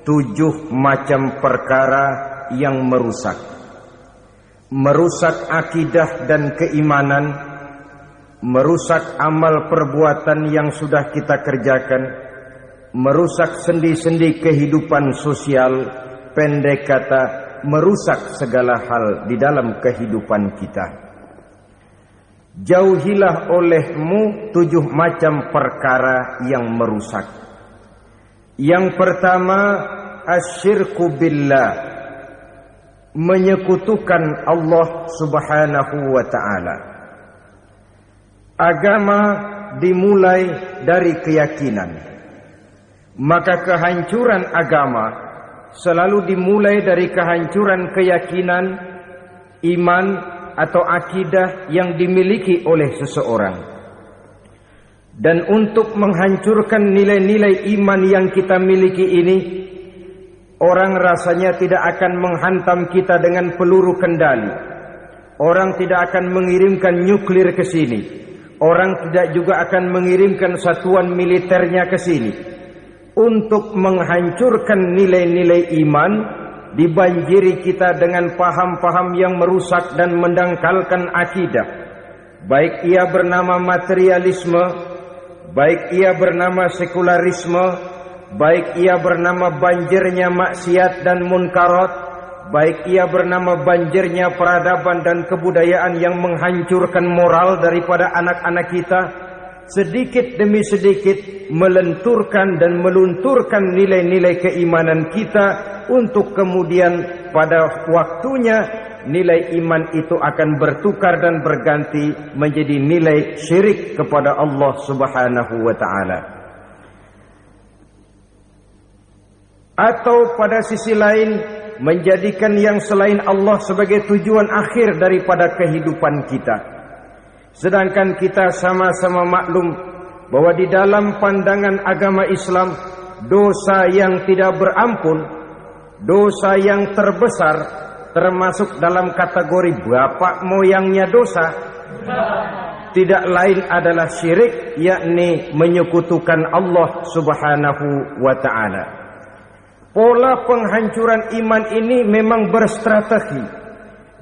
7 macam perkara yang merusak akidah dan keimanan, merusak amal perbuatan yang sudah kita kerjakan, merusak sendi-sendi kehidupan sosial, pendek kata, merusak segala hal di dalam kehidupan kita. Jauhilah olehmu 7 macam perkara yang merusak. Yang pertama, asyirku billah, menyekutukan Allah subhanahu wa ta'ala. Agama dimulai dari keyakinan, maka kehancuran agama selalu dimulai dari kehancuran keyakinan, iman atau akidah yang dimiliki oleh seseorang. Dan untuk menghancurkan nilai-nilai iman yang kita miliki ini, orang rasanya tidak akan menghantam kita dengan peluru kendali. Orang tidak akan mengirimkan nuklir ke sini. Orang tidak juga akan mengirimkan satuan militernya ke sini. Untuk menghancurkan nilai-nilai iman, dibanjiri kita dengan paham-paham yang merusak dan mendangkalkan akidah. Baik ia bernama materialisme, baik ia bernama sekularisme, baik ia bernama banjirnya maksiat dan munkarat, baik ia bernama banjirnya peradaban dan kebudayaan yang menghancurkan moral daripada anak-anak kita, sedikit demi sedikit melenturkan dan melunturkan nilai-nilai keimanan kita, untuk kemudian pada waktunya nilai iman itu akan bertukar dan berganti menjadi nilai syirik kepada Allah subhanahu wa ta'ala. Atau pada sisi lain, menjadikan yang selain Allah sebagai tujuan akhir daripada kehidupan kita. Sedangkan kita sama-sama maklum bahwa di dalam pandangan agama Islam, dosa yang tidak berampun, dosa yang terbesar, termasuk dalam kategori bapak moyangnya dosa, tidak lain adalah syirik, yakni menyekutukan Allah subhanahu wa ta'ala. Pola penghancuran iman ini memang berstrategi.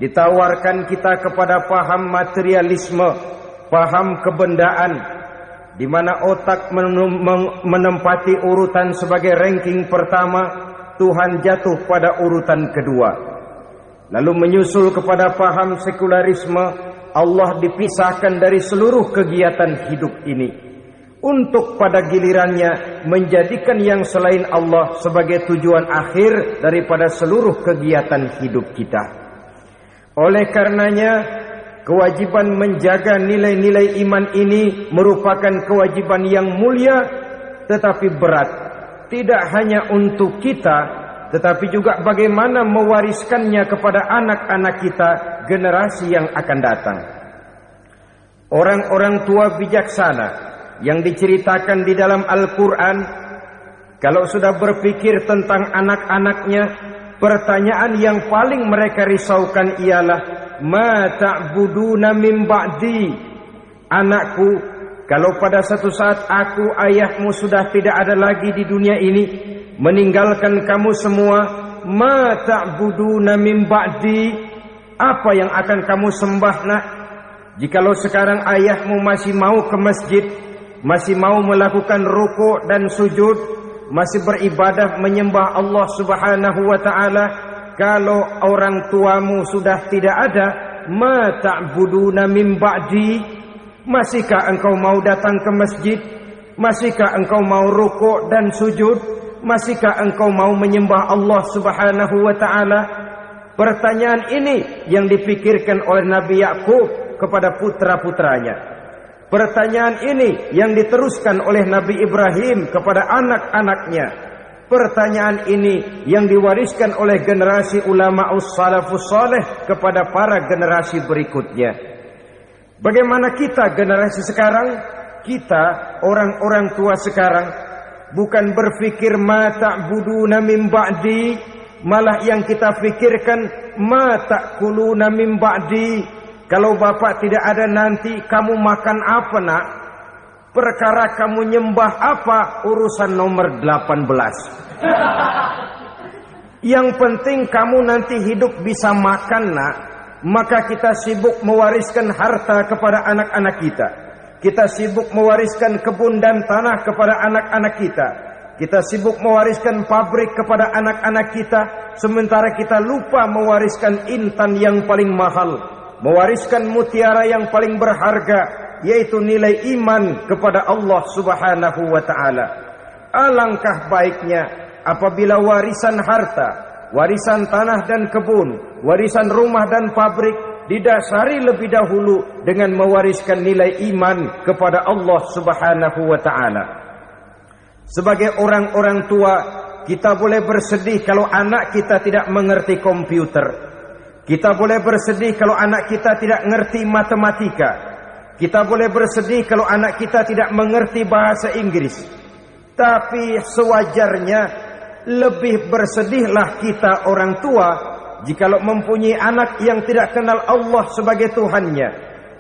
Ditawarkan kita kepada paham materialisme, paham kebendaan, di mana otak menempati urutan sebagai ranking pertama, Tuhan jatuh pada urutan kedua. Lalu menyusul kepada paham sekularisme, Allah dipisahkan dari seluruh kegiatan hidup ini, untuk pada gilirannya menjadikan yang selain Allah sebagai tujuan akhir daripada seluruh kegiatan hidup kita. Oleh karenanya, kewajiban menjaga nilai-nilai iman ini merupakan kewajiban yang mulia tetapi berat, tidak hanya untuk kita, tetapi juga bagaimana mewariskannya kepada anak-anak kita, generasi yang akan datang. Orang-orang tua bijaksana yang diceritakan di dalam Al-Quran, kalau sudah berpikir tentang anak-anaknya, pertanyaan yang paling mereka risaukan ialah, ma ta'buduna min ba'di? Anakku, kalau pada satu saat aku, ayahmu sudah tidak ada lagi di dunia ini, meninggalkan kamu semua, ma ta'buduna min ba'di? Apa yang akan kamu sembah, nak? Jikalau sekarang ayahmu masih mau ke masjid, masih mau melakukan rukuk dan sujud, masih beribadah menyembah Allah subhanahu wa ta'ala, kalau orang tuamu sudah tidak ada, ma ta'buduna min ba'di? Masihkah engkau mau datang ke masjid? Masihkah engkau mau rukuk dan sujud? Masihkah engkau mau menyembah Allah subhanahu wa ta'ala? Pertanyaan ini yang dipikirkan oleh Nabi Yakub kepada putra-putranya. Pertanyaan ini yang diteruskan oleh Nabi Ibrahim kepada anak-anaknya. Pertanyaan ini yang diwariskan oleh generasi ulama salafus saleh kepada para generasi berikutnya. Bagaimana kita generasi sekarang? Kita orang-orang tua sekarang bukan berfikir ma ta'buduna min ba'di, malah yang kita fikirkan ma ta'kuluna min ba'di. Kalau bapak tidak ada nanti kamu makan apa, nak? Perkara kamu nyembah apa, urusan nomor 18. Yang penting kamu nanti hidup bisa makan, nak. Maka kita sibuk mewariskan harta kepada anak-anak kita. Kita sibuk mewariskan kebun dan tanah kepada anak-anak kita. Kita sibuk mewariskan pabrik kepada anak-anak kita. Sementara kita lupa mewariskan intan yang paling mahal, mewariskan mutiara yang paling berharga, yaitu nilai iman kepada Allah Subhanahu wa ta'ala. Alangkah baiknya apabila warisan harta, warisan tanah dan kebun, warisan rumah dan pabrik didasari lebih dahulu dengan mewariskan nilai iman kepada Allah Subhanahu wa ta'ala. Sebagai orang-orang tua, kita boleh bersedih kalau anak kita tidak mengerti komputer. Kita boleh bersedih kalau anak kita tidak mengerti matematika. Kita boleh bersedih kalau anak kita tidak mengerti bahasa Inggris. Tapi sewajarnya lebih bersedihlah kita orang tua jikalau mempunyai anak yang tidak kenal Allah sebagai Tuhannya,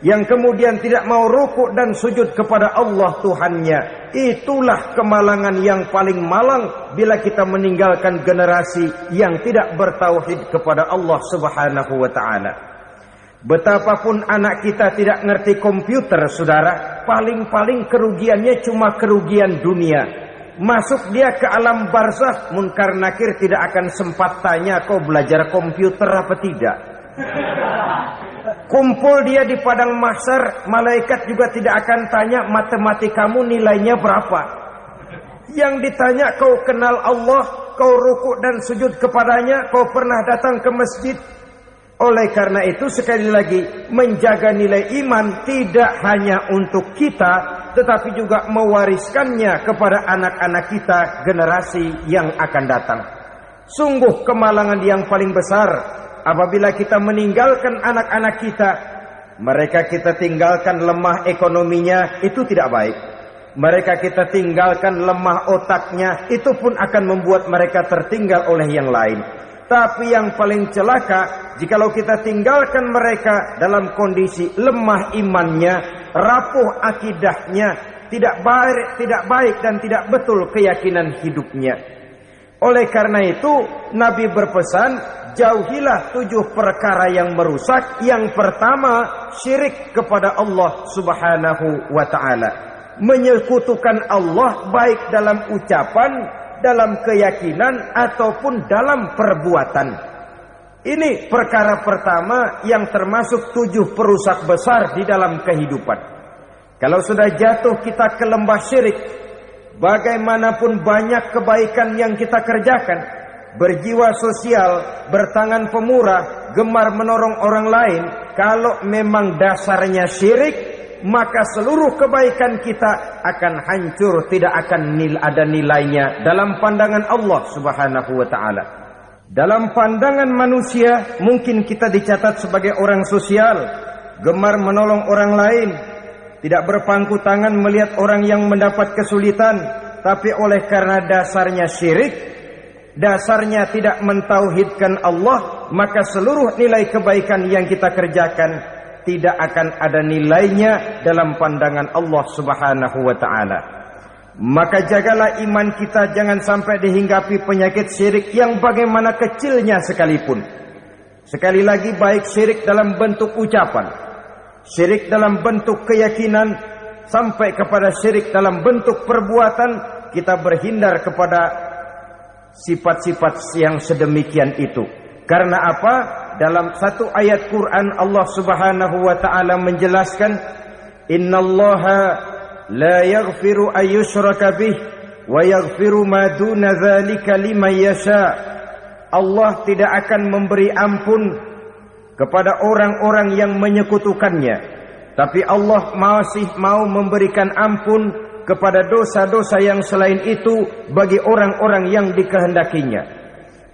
yang kemudian tidak mau rukuk dan sujud kepada Allah Tuhannya. Itulah kemalangan yang paling malang bila kita meninggalkan generasi yang tidak bertauhid kepada Allah Subhanahu wa ta'ala. Betapapun anak kita tidak ngerti komputer, saudara, paling-paling kerugiannya cuma kerugian dunia. Masuk dia ke alam barzakh, munkar nakir tidak akan sempat tanya kau belajar komputer apa tidak. Kumpul dia di padang mahsyar, malaikat juga tidak akan tanya matematikamu nilainya berapa. Yang ditanya kau kenal Allah, kau rukuk dan sujud kepadanya, kau pernah datang ke masjid. Oleh karena itu sekali lagi, menjaga nilai iman tidak hanya untuk kita, tetapi juga mewariskannya kepada anak-anak kita, generasi yang akan datang. Sungguh kemalangan yang paling besar apabila kita meninggalkan anak-anak kita. Mereka kita tinggalkan lemah ekonominya, itu tidak baik. Mereka kita tinggalkan lemah otaknya, itu pun akan membuat mereka tertinggal oleh yang lain. Tapi yang paling celaka, jikalau kita tinggalkan mereka dalam kondisi lemah imannya, rapuh akidahnya, tidak baik dan tidak betul keyakinan hidupnya. Oleh karena itu, Nabi berpesan, jauhilah 7 perkara yang merusak. Yang pertama, syirik kepada Allah Subhanahu wa ta'ala. Menyekutukan Allah baik dalam ucapan, dalam keyakinan ataupun dalam perbuatan. Ini perkara pertama yang termasuk 7 perusak besar di dalam kehidupan. Kalau sudah jatuh kita ke lembah syirik, bagaimanapun banyak kebaikan yang kita kerjakan, berjiwa sosial, bertangan pemurah, gemar menolong orang lain, kalau memang dasarnya syirik, maka seluruh kebaikan kita akan hancur, tidak akan ada nilainya dalam pandangan Allah Subhanahu wa ta'ala. Dalam pandangan manusia, mungkin kita dicatat sebagai orang sosial, gemar menolong orang lain, tidak berpangku tangan melihat orang yang mendapat kesulitan. Tapi oleh karena dasarnya syirik, dasarnya tidak mentauhidkan Allah, maka seluruh nilai kebaikan yang kita kerjakan tidak akan ada nilainya dalam pandangan Allah Subhanahu wa ta'ala. Maka jagalah iman kita jangan sampai dihinggapi penyakit syirik yang bagaimana kecilnya sekalipun. Sekali lagi, baik syirik dalam bentuk ucapan, syirik dalam bentuk keyakinan, sampai kepada syirik dalam bentuk perbuatan, kita berhindar kepada sifat-sifat yang sedemikian itu. Karena apa? Dalam satu ayat Quran Allah Subhanahu wa ta'ala menjelaskan, innallaha la yaghfiru ayyushraka bih wa yaghfiru ma duna dzalika liman yasha. Allah tidak akan memberi ampun kepada orang-orang yang menyekutukannya, tapi Allah masih mau memberikan ampun kepada dosa-dosa yang selain itu bagi orang-orang yang dikehendakinya.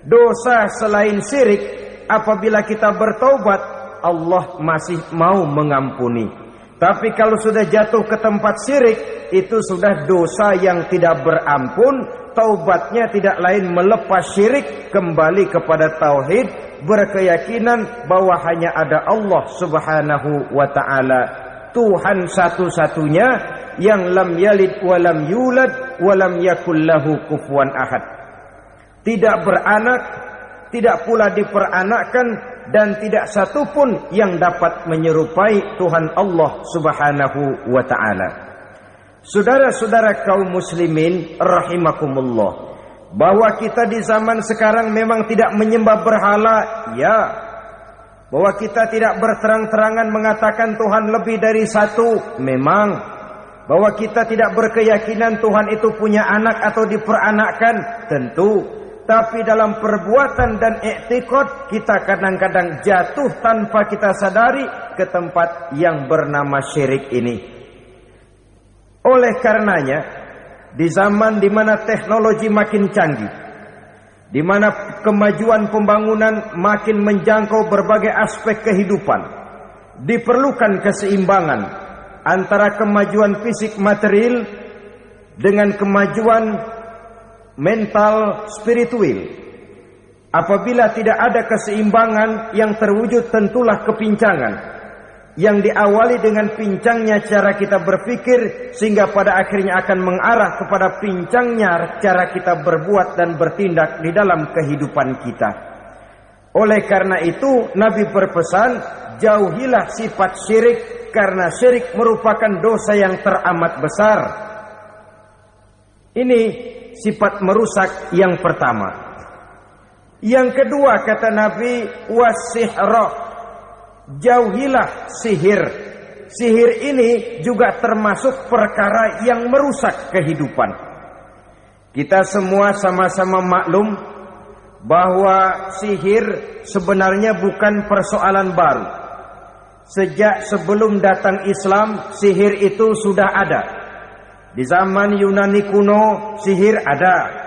Dosa selain syirik, apabila kita bertaubat, Allah masih mau mengampuni. Tapi kalau sudah jatuh ke tempat syirik, itu sudah dosa yang tidak berampun. Taubatnya tidak lain melepas syirik, kembali kepada tauhid, berkeyakinan bahwa hanya ada Allah Subhanahu wa ta'ala, Tuhan satu-satunya, yang lam yalid wa lam yulad wa lam yakul lahu kufuwan ahad. Tidak beranak, tidak pula diperanakkan, dan tidak satupun yang dapat menyerupai Tuhan Allah Subhanahu wa ta'ala. Saudara-saudara kaum muslimin rahimakumullah, bahwa kita di zaman sekarang memang tidak menyembah berhala, ya. Bahwa kita tidak berterang-terangan mengatakan Tuhan lebih dari satu, memang. Bahwa kita tidak berkeyakinan Tuhan itu punya anak atau diperanakkan, tentu. Tapi dalam perbuatan dan i'tiqad kita kadang-kadang jatuh tanpa kita sadari ke tempat yang bernama syirik ini. Oleh karenanya, di zaman di mana teknologi makin canggih, di mana kemajuan pembangunan makin menjangkau berbagai aspek kehidupan, diperlukan keseimbangan antara kemajuan fisik material dengan kemajuan mental spiritual. Apabila tidak ada keseimbangan, yang terwujud tentulah kepincangan, yang diawali dengan pincangnya cara kita berpikir, sehingga pada akhirnya akan mengarah kepada pincangnya cara kita berbuat dan bertindak di dalam kehidupan kita. Oleh karena itu Nabi berpesan, jauhilah sifat syirik, karena syirik merupakan dosa yang teramat besar. Ini sifat merusak yang pertama. Yang kedua kata Nabi, wasihra, jauhilah sihir. Sihir ini juga termasuk perkara yang merusak kehidupan. Kita semua sama-sama maklum bahwa sihir sebenarnya bukan persoalan baru. Sejak sebelum datang Islam, sihir itu sudah ada. Di zaman Yunani kuno, sihir ada.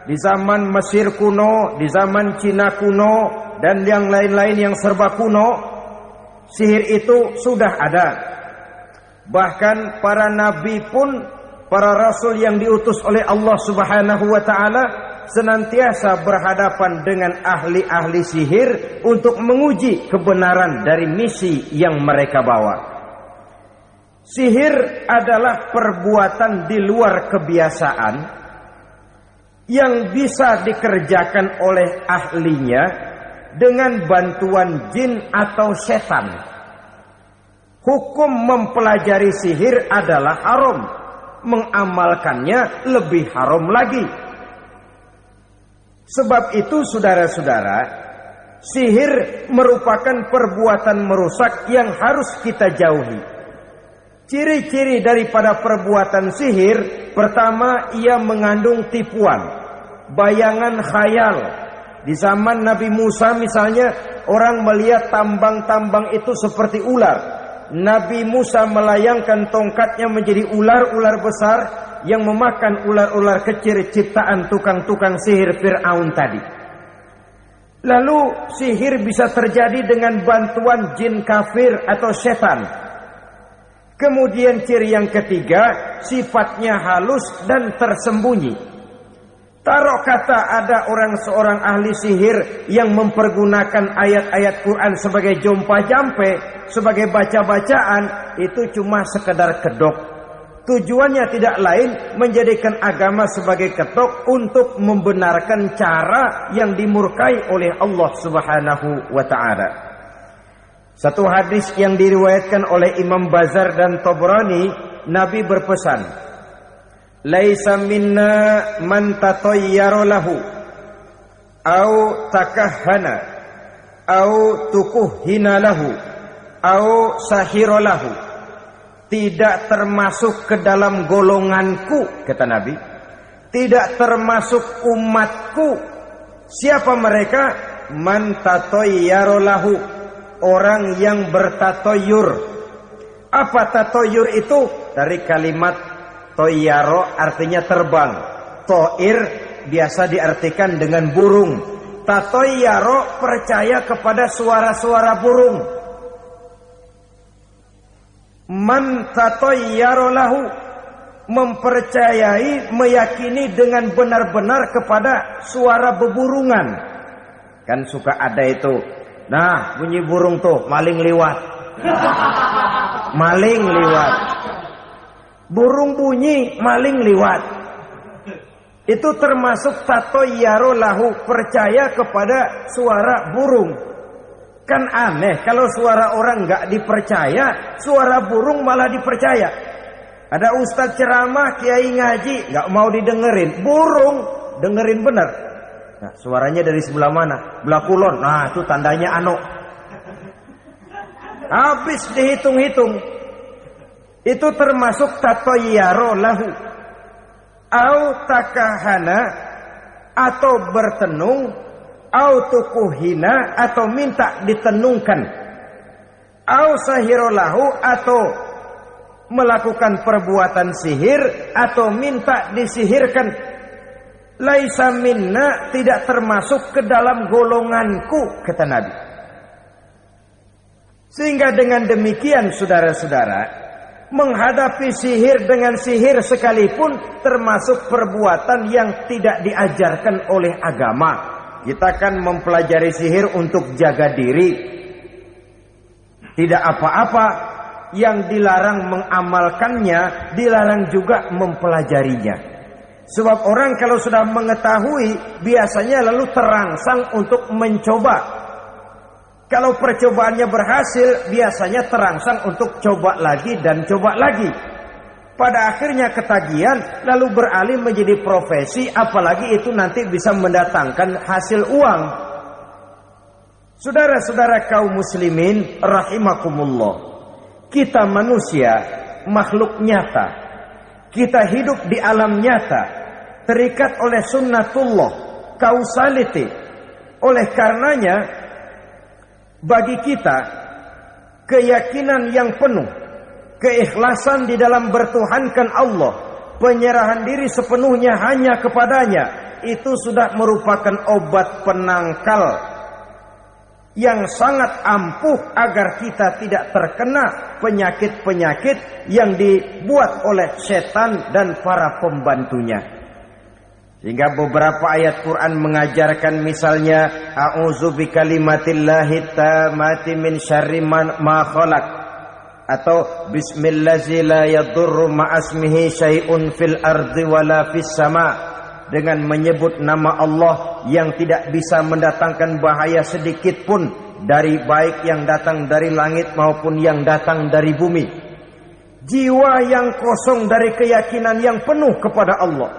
Di zaman Mesir kuno, di zaman Cina kuno, dan yang lain-lain yang serba kuno, sihir itu sudah ada. Bahkan para nabi pun, para rasul yang diutus oleh Allah Subhanahu wa ta'ala, senantiasa berhadapan dengan ahli-ahli sihir untuk menguji kebenaran dari misi yang mereka bawa. Sihir adalah perbuatan di luar kebiasaan yang bisa dikerjakan oleh ahlinya dengan bantuan jin atau setan. Hukum mempelajari sihir adalah haram, mengamalkannya lebih haram lagi. Sebab itu saudara-saudara, sihir merupakan perbuatan merusak yang harus kita jauhi. Ciri-ciri daripada perbuatan sihir, pertama, ia mengandung tipuan, bayangan khayal. Di zaman Nabi Musa misalnya, orang melihat tambang-tambang itu seperti ular. Nabi Musa melayangkan tongkatnya menjadi ular-ular besar yang memakan ular-ular kecil ciptaan tukang-tukang sihir Fir'aun tadi. Lalu sihir bisa terjadi dengan bantuan jin kafir atau setan. Kemudian ciri yang ketiga, sifatnya halus dan tersembunyi. Taruh kata ada seorang ahli sihir yang mempergunakan ayat-ayat Quran sebagai jompa-jampe, sebagai baca-bacaan, itu cuma sekedar kedok. Tujuannya tidak lain menjadikan agama sebagai ketok untuk membenarkan cara yang dimurkai oleh Allah Subhanahu wa ta'ala. Satu hadis yang diriwayatkan oleh Imam Bazar dan Tabrani, Nabi berpesan, laisa minna man tatayyara lahu au takahhana au tukuhhina lahu au sahira lahu. Tidak termasuk ke dalam golonganku, kata Nabi. Tidak termasuk umatku. Siapa mereka? Man tatayyara lahu, orang yang bertatoyur. Apa tatoyur itu? Dari kalimat toyaro, artinya terbang. Toir biasa diartikan dengan burung. Tatoyaro percaya kepada suara-suara burung. Man tatayyara lahu, mempercayai, meyakini dengan benar-benar kepada suara beburungan. Kan suka ada itu, nah bunyi burung tuh, maling liwat. Maling liwat. Burung bunyi, maling liwat. Itu termasuk tatoyaro lahu, percaya kepada suara burung. Kan aneh kalau suara orang nggak dipercaya, suara burung malah dipercaya. Ada ustadz ceramah, kiai ngaji, nggak mau didengerin, burung dengerin bener. Nah, suaranya dari sebelah mana? Belah kulon. Nah, itu tandanya anu. Habis dihitung-hitung. Itu termasuk tatoyaro lahu. Au takahana, atau bertenung, au tukuhina, atau minta ditenungkan, au sahirolahu, atau melakukan perbuatan sihir, atau minta disihirkan. Laisa minna, tidak termasuk ke dalam golonganku, kata Nabi. Sehingga dengan demikian saudara-saudara, menghadapi sihir dengan sihir sekalipun termasuk perbuatan yang tidak diajarkan oleh agama. Kita kan mempelajari sihir untuk jaga diri. Tidak apa-apa, yang dilarang mengamalkannya, dilarang juga mempelajarinya. Sebab orang kalau sudah mengetahui, biasanya lalu terangsang untuk mencoba. Kalau percobaannya berhasil, biasanya terangsang untuk coba lagi dan coba lagi. Pada akhirnya ketagihan, lalu beralih menjadi profesi, apalagi itu nanti bisa mendatangkan hasil uang. Saudara-saudara kaum muslimin rahimakumullah, kita manusia makhluk nyata. Kita hidup di alam nyata, terikat oleh sunnatullah, causality. Oleh karenanya, bagi kita keyakinan yang penuh, keikhlasan di dalam bertuhankan Allah, penyerahan diri sepenuhnya hanya kepadanya, itu sudah merupakan obat penangkal yang sangat ampuh agar kita tidak terkena penyakit-penyakit yang dibuat oleh setan dan para pembantunya. Sehingga beberapa ayat Quran mengajarkan, misalnya a'udzu bikalimatillahi tammati min syarri ma khalaq, atau bismillazi la yadurru ma'asmihi syai'un fil ardi wala fis sama, dengan menyebut nama Allah yang tidak bisa mendatangkan bahaya sedikit pun, dari baik yang datang dari langit maupun yang datang dari bumi. Jiwa yang kosong dari keyakinan yang penuh kepada Allah,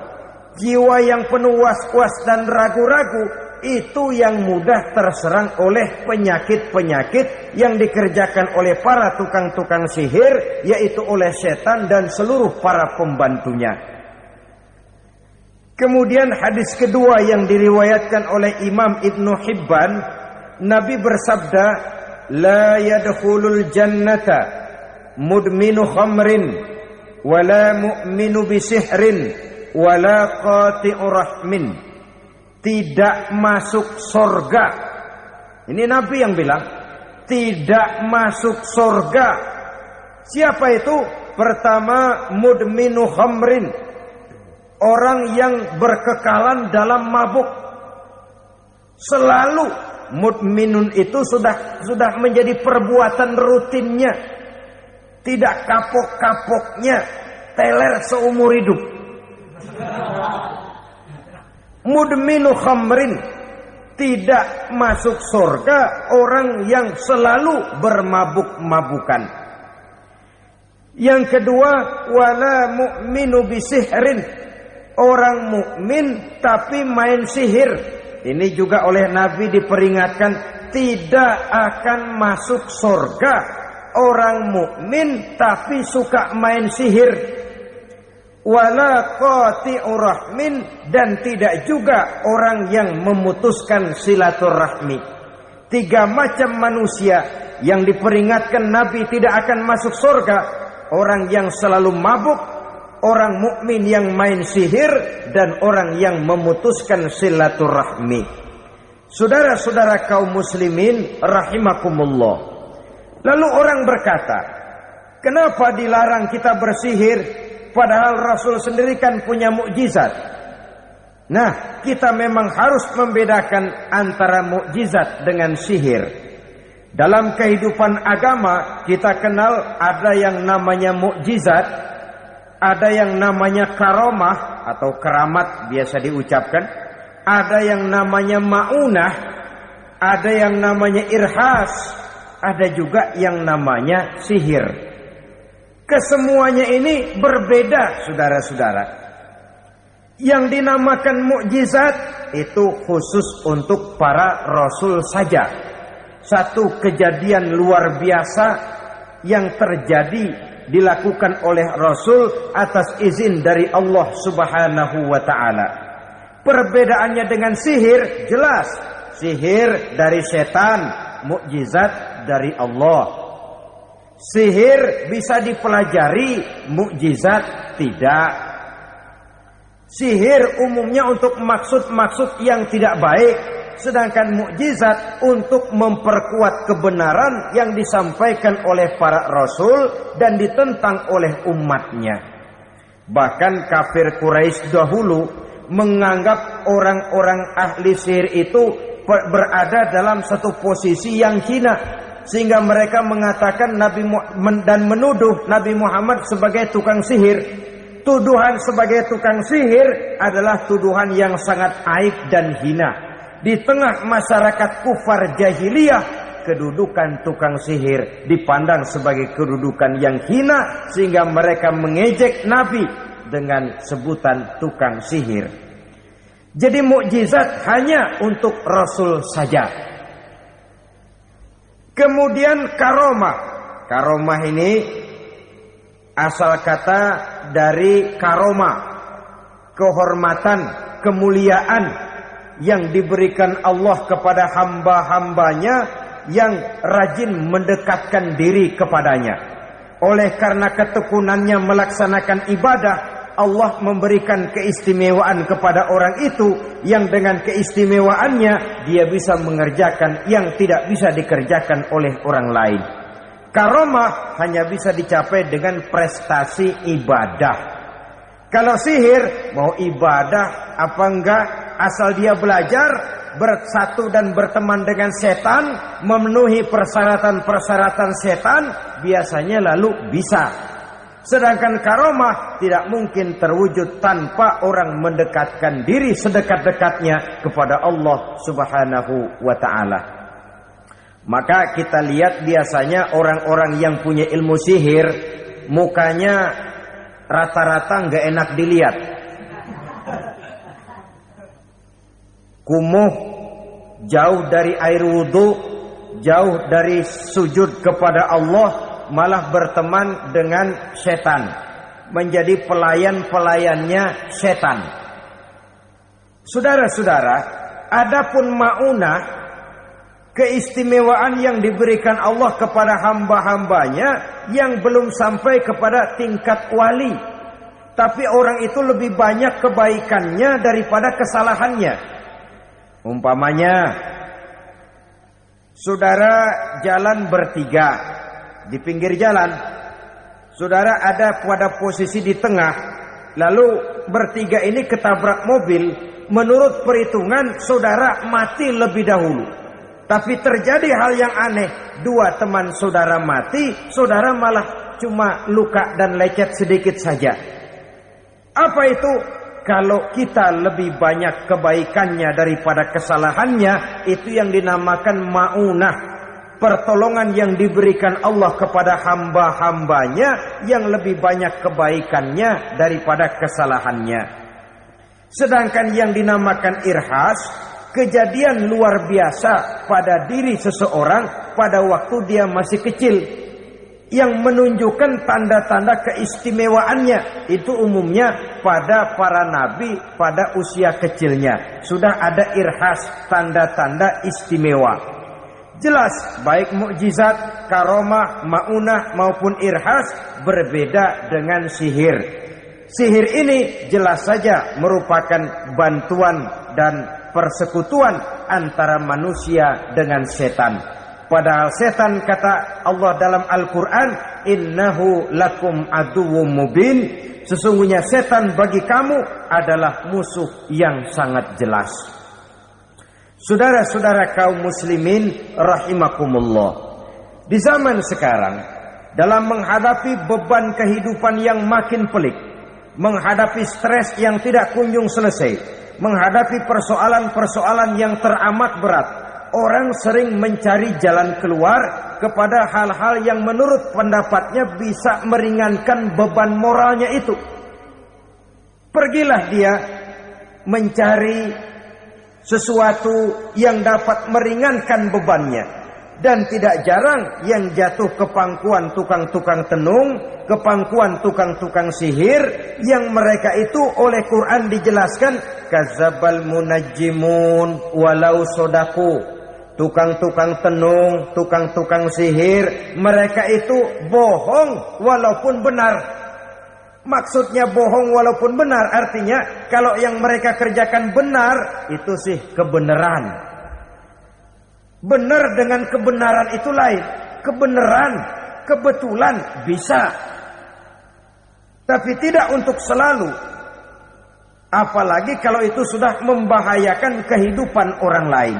jiwa yang penuh was-was dan ragu-ragu, itu yang mudah terserang oleh penyakit-penyakit yang dikerjakan oleh para tukang-tukang sihir, yaitu oleh setan dan seluruh para pembantunya. Kemudian hadis kedua yang diriwayatkan oleh Imam Ibnu Hibban, Nabi bersabda, la yadkhulul jannata mudminu khamrin wala mu'minu bisihrin wala qati'u rahmin. Tidak masuk surga. Ini Nabi yang bilang, tidak masuk surga. Siapa itu? Pertama, mudminu khamrin, orang yang berkekalan dalam mabuk. Selalu mudminun itu sudah menjadi perbuatan rutinnya, tidak kapok-kapoknya, teler seumur hidup. Mudminu khamrin, tidak masuk surga orang yang selalu bermabuk-mabukan. Yang kedua, wala mu'minu bisihrin, orang mukmin tapi main sihir. Ini juga oleh Nabi diperingatkan, tidak akan masuk surga orang mukmin tapi suka main sihir. Wala qati'u rahmin, dan tidak juga orang yang memutuskan silaturahmi. Tiga macam manusia yang diperingatkan Nabi tidak akan masuk surga: orang yang selalu mabuk, orang mukmin yang main sihir, dan orang yang memutuskan silaturahmi. Saudara-saudara kaum muslimin rahimakumullah. Lalu orang berkata, kenapa dilarang kita bersihir? Padahal Rasul sendiri kan punya mukjizat. Nah, kita memang harus membedakan antara mukjizat dengan sihir. Dalam kehidupan agama, kita kenal ada yang namanya mukjizat, ada yang namanya karamah, atau keramat biasa diucapkan, ada yang namanya maunah, ada yang namanya irhas, ada juga yang namanya sihir. Kesemuanya ini berbeda, saudara-saudara. Yang dinamakan mukjizat itu khusus untuk para rasul saja. Satu kejadian luar biasa yang terjadi dilakukan oleh Rasul atas izin dari Allah Subhanahu wa ta'ala. Perbedaannya dengan sihir jelas. Sihir dari setan, mukjizat dari Allah. Sihir bisa dipelajari, mukjizat tidak. Sihir umumnya untuk maksud-maksud yang tidak baik, sedangkan mukjizat untuk memperkuat kebenaran yang disampaikan oleh para rasul dan ditentang oleh umatnya. Bahkan kafir Quraisy dahulu menganggap orang-orang ahli sihir itu berada dalam satu posisi yang hina, sehingga mereka mengatakan dan menuduh Nabi Muhammad sebagai tukang sihir. Tuduhan sebagai tukang sihir adalah tuduhan yang sangat aib dan hina. Di tengah masyarakat kufar jahiliyah, kedudukan tukang sihir dipandang sebagai kedudukan yang hina, sehingga mereka mengejek Nabi dengan sebutan tukang sihir. Jadi mukjizat hanya untuk Rasul saja. Kemudian karomah. Karomah ini asal kata dari karoma, kehormatan, kemuliaan yang diberikan Allah kepada hamba-hambanya yang rajin mendekatkan diri kepadanya. Oleh karena ketekunannya melaksanakan ibadah, Allah memberikan keistimewaan kepada orang itu, yang dengan keistimewaannya dia bisa mengerjakan yang tidak bisa dikerjakan oleh orang lain. Karomah hanya bisa dicapai dengan prestasi ibadah. Kalau sihir, mau ibadah apa enggak, asal dia belajar, bersatu dan berteman dengan setan, memenuhi persyaratan-persyaratan setan, biasanya lalu bisa. Sedangkan karomah tidak mungkin terwujud tanpa orang mendekatkan diri sedekat-dekatnya kepada Allah Subhanahu wa ta'ala. Maka kita lihat biasanya orang-orang yang punya ilmu sihir, mukanya rata-rata nggak enak dilihat. Kumuh, jauh dari air wudhu, jauh dari sujud kepada Allah, malah berteman dengan setan, menjadi pelayan-pelayannya setan. Saudara-saudara, adapun maunah, keistimewaan yang diberikan Allah kepada hamba-hambanya yang belum sampai kepada tingkat wali, tapi orang itu lebih banyak kebaikannya daripada kesalahannya. Umpamanya, saudara jalan bertiga di pinggir jalan, saudara ada pada posisi di tengah, lalu bertiga ini ketabrak mobil. Menurut perhitungan saudara mati lebih dahulu, tapi terjadi hal yang aneh, dua teman saudara mati, saudara malah cuma luka dan lecet sedikit saja. Apa itu? Kalau kita lebih banyak kebaikannya daripada kesalahannya, itu yang dinamakan maunah, pertolongan yang diberikan Allah kepada hamba-hambanya yang lebih banyak kebaikannya daripada kesalahannya. Sedangkan yang dinamakan irhas, kejadian luar biasa pada diri seseorang pada waktu dia masih kecil, yang menunjukkan tanda-tanda keistimewaannya. Itu umumnya pada para nabi pada usia kecilnya sudah ada irhas, tanda-tanda istimewa. Jelas baik mukjizat, karomah, maunah maupun irhas berbeda dengan sihir. Sihir ini jelas saja merupakan bantuan dan persekutuan antara manusia dengan setan. Padahal setan, kata Allah dalam Al-Quran, innahu lakum aduwwum mubin, sesungguhnya setan bagi kamu adalah musuh yang sangat jelas. Saudara-saudara kaum muslimin rahimakumullah, di zaman sekarang dalam menghadapi beban kehidupan yang makin pelik, menghadapi stres yang tidak kunjung selesai, menghadapi persoalan-persoalan yang teramat berat, orang sering mencari jalan keluar kepada hal-hal yang menurut pendapatnya bisa meringankan beban moralnya itu. Pergilah dia mencari sesuatu yang dapat meringankan bebannya. Dan tidak jarang yang jatuh ke pangkuan tukang-tukang tenung, ke pangkuan tukang-tukang sihir, yang mereka itu oleh Quran dijelaskan kadzabal munajjimun walau sodaku. Tukang-tukang tenung, tukang-tukang sihir, mereka itu bohong walaupun benar. Maksudnya bohong walaupun benar artinya kalau yang mereka kerjakan benar itu sih kebenaran. Benar dengan kebenaran itu lain. Kebenaran, kebetulan bisa, tapi tidak untuk selalu. Apalagi kalau itu sudah membahayakan kehidupan orang lain.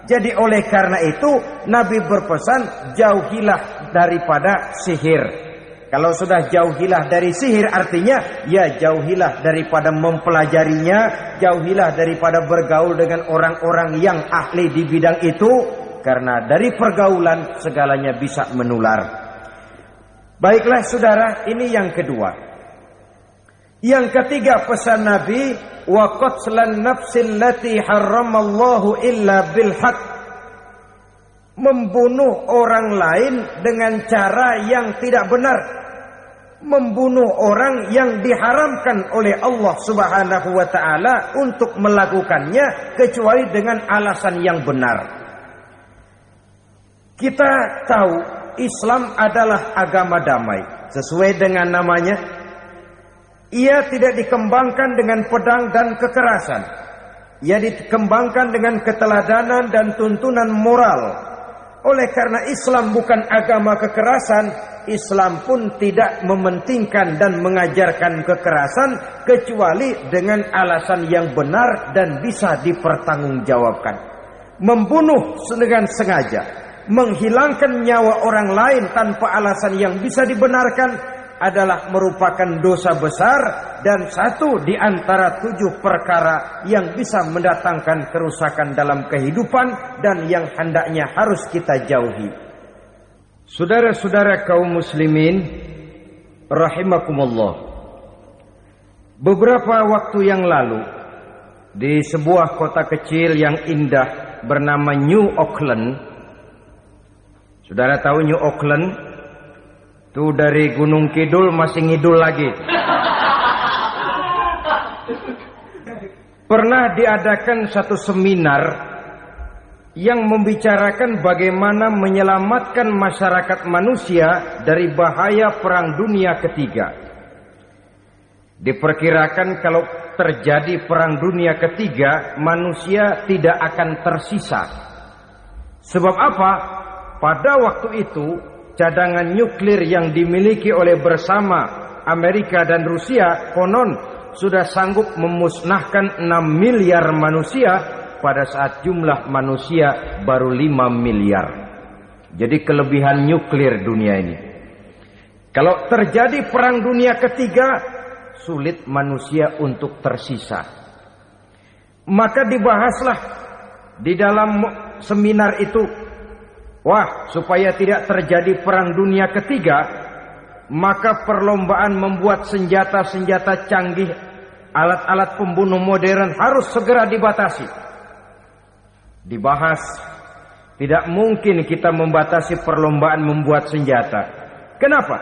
Jadi oleh karena itu Nabi berpesan jauhilah daripada sihir. Kalau sudah jauhilah dari sihir artinya ya jauhilah daripada mempelajarinya, jauhilah daripada bergaul dengan orang-orang yang ahli di bidang itu, karena dari pergaulan segalanya bisa menular. Baiklah saudara, ini yang kedua. Yang ketiga pesan Nabi, wa qatlan nafsil lati harramallahu illa bil haqq. Membunuh orang lain dengan cara yang tidak benar. Membunuh orang yang diharamkan oleh Allah Subhanahu wa taala untuk melakukannya kecuali dengan alasan yang benar. Kita tahu Islam adalah agama damai. Sesuai dengan namanya, ia tidak dikembangkan dengan pedang dan kekerasan. Ia dikembangkan dengan keteladanan dan tuntunan moral. Oleh karena Islam bukan agama kekerasan, Islam pun tidak mementingkan dan mengajarkan kekerasan kecuali dengan alasan yang benar dan bisa dipertanggungjawabkan. Membunuh dengan sengaja, menghilangkan nyawa orang lain tanpa alasan yang bisa dibenarkan adalah merupakan dosa besar dan satu di antara 7 perkara yang bisa mendatangkan kerusakan dalam kehidupan dan yang hendaknya harus kita jauhi. Saudara-saudara kaum muslimin rahimakumullah. Beberapa waktu yang lalu di sebuah kota kecil yang indah bernama New Auckland. Saudara tahu New Auckland? Itu dari Gunung Kidul masih ngidul lagi. Pernah diadakan satu seminar yang membicarakan bagaimana menyelamatkan masyarakat manusia dari bahaya Perang Dunia Ketiga. Diperkirakan kalau terjadi Perang Dunia Ketiga, manusia tidak akan tersisa. Sebab apa? Pada waktu itu cadangan nuklir yang dimiliki oleh bersama Amerika dan Rusia konon sudah sanggup memusnahkan 6 miliar manusia pada saat jumlah manusia baru 5 miliar. Jadi kelebihan nuklir dunia ini. Kalau terjadi Perang Dunia Ketiga, sulit manusia untuk tersisa. Maka dibahaslah di dalam seminar itu, wah, supaya tidak terjadi Perang Dunia Ketiga, maka perlombaan membuat senjata-senjata canggih, alat-alat pembunuh modern harus segera dibatasi. Dibahas, tidak mungkin kita membatasi perlombaan membuat senjata. Kenapa?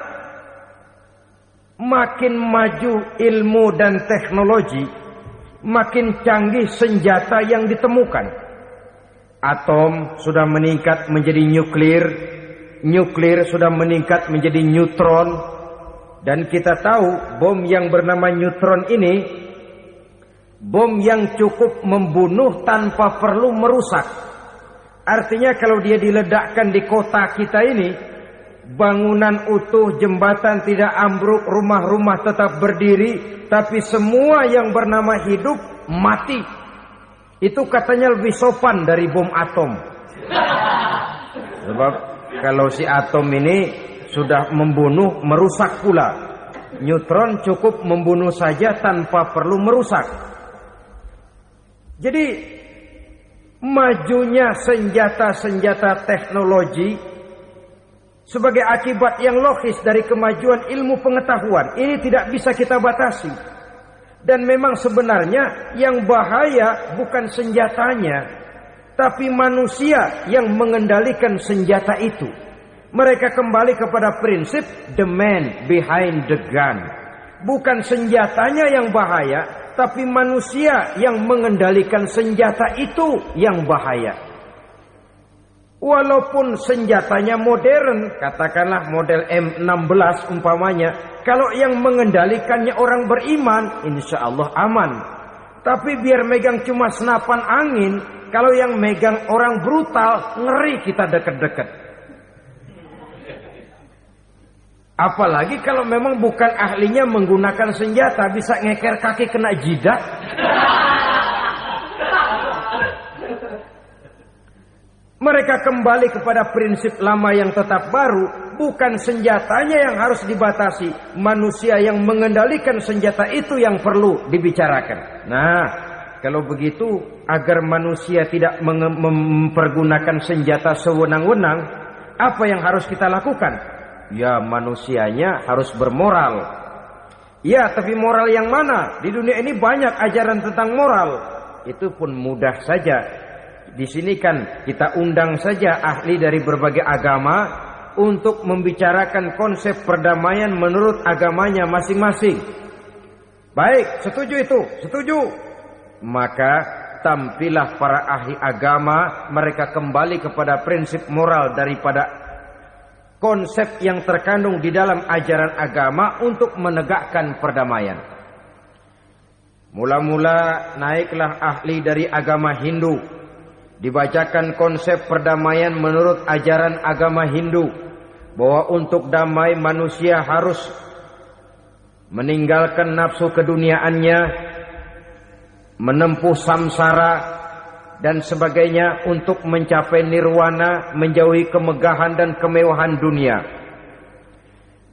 Makin maju ilmu dan teknologi, makin canggih senjata yang ditemukan. Atom sudah meningkat menjadi nuklir, nuklir sudah meningkat menjadi neutron, dan kita tahu bom yang bernama neutron ini bom yang cukup membunuh tanpa perlu merusak. Artinya kalau dia diledakkan di kota kita ini, bangunan utuh, jembatan tidak ambruk, rumah-rumah tetap berdiri, tapi semua yang bernama hidup mati. Itu katanya lebih sopan dari bom atom. Sebab kalau si atom ini sudah membunuh, merusak pula. Neutron cukup membunuh saja tanpa perlu merusak. Jadi majunya senjata-senjata teknologi sebagai akibat yang logis dari kemajuan ilmu pengetahuan ini tidak bisa kita batasi. Dan memang sebenarnya yang bahaya bukan senjatanya, tapi manusia yang mengendalikan senjata itu. Mereka kembali kepada prinsip the man behind the gun. Bukan senjatanya yang bahaya, tapi manusia yang mengendalikan senjata itu yang bahaya. Walaupun senjatanya modern, katakanlah model M16 umpamanya, kalau yang mengendalikannya orang beriman, insya Allah aman. Tapi biar megang cuma senapan angin, kalau yang megang orang brutal, ngeri kita deket-deket. Apalagi kalau memang bukan ahlinya menggunakan senjata, bisa ngeker kaki kena jidat. Mereka kembali kepada prinsip lama yang tetap baru. Bukan senjatanya yang harus dibatasi, manusia yang mengendalikan senjata itu yang perlu dibicarakan. Nah, kalau begitu, agar manusia tidak mempergunakan senjata sewenang-wenang, apa yang harus kita lakukan? Ya, manusianya harus bermoral. Ya, tapi moral yang mana? Di dunia ini banyak ajaran tentang moral. Itu pun mudah saja. Di sini kan kita undang saja ahli dari berbagai agama untuk membicarakan konsep perdamaian menurut agamanya masing-masing. Baik, setuju itu? Setuju. Maka tampillah para ahli agama, mereka kembali kepada prinsip moral daripada konsep yang terkandung di dalam ajaran agama untuk menegakkan perdamaian. Mula-mula naiklah ahli dari agama Hindu. Dibacakan konsep perdamaian menurut ajaran agama Hindu. Bahwa untuk damai manusia harus meninggalkan nafsu keduniaannya, menempuh samsara dan sebagainya untuk mencapai nirwana, menjauhi kemegahan dan kemewahan dunia.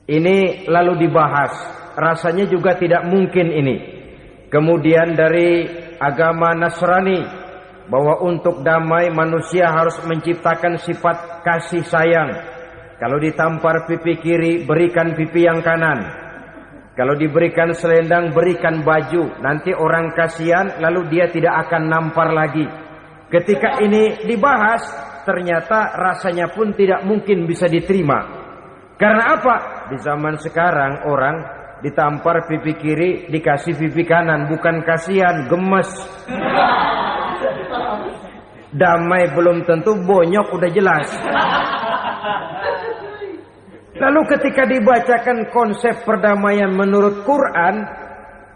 Ini lalu dibahas, rasanya juga tidak mungkin ini. Kemudian dari agama Nasrani, bahwa untuk damai manusia harus menciptakan sifat kasih sayang. Kalau ditampar pipi kiri, berikan pipi yang kanan. Kalau diberikan selendang, berikan baju. Nanti orang kasihan, lalu dia tidak akan nampar lagi. Ketika ini dibahas, ternyata rasanya pun tidak mungkin bisa diterima. Karena apa? Di zaman sekarang orang ditampar pipi kiri, dikasih pipi kanan. Bukan kasihan, gemes. Damai belum tentu, bonyok udah jelas. Lalu ketika dibacakan konsep perdamaian menurut Quran,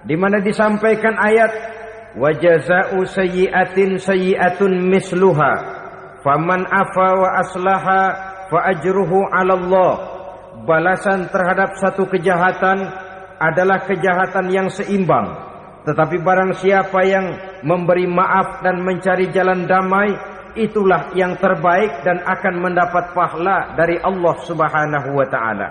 di mana disampaikan ayat wa jazaa'u sayyi'atin sayyi'atun misluha faman afa wa aslaha fa ajruhu 'ala Allah. Balasan terhadap satu kejahatan adalah kejahatan yang seimbang. Tetapi barang siapa yang memberi maaf dan mencari jalan damai, itulah yang terbaik dan akan mendapat pahala dari Allah Subhanahu wa taala.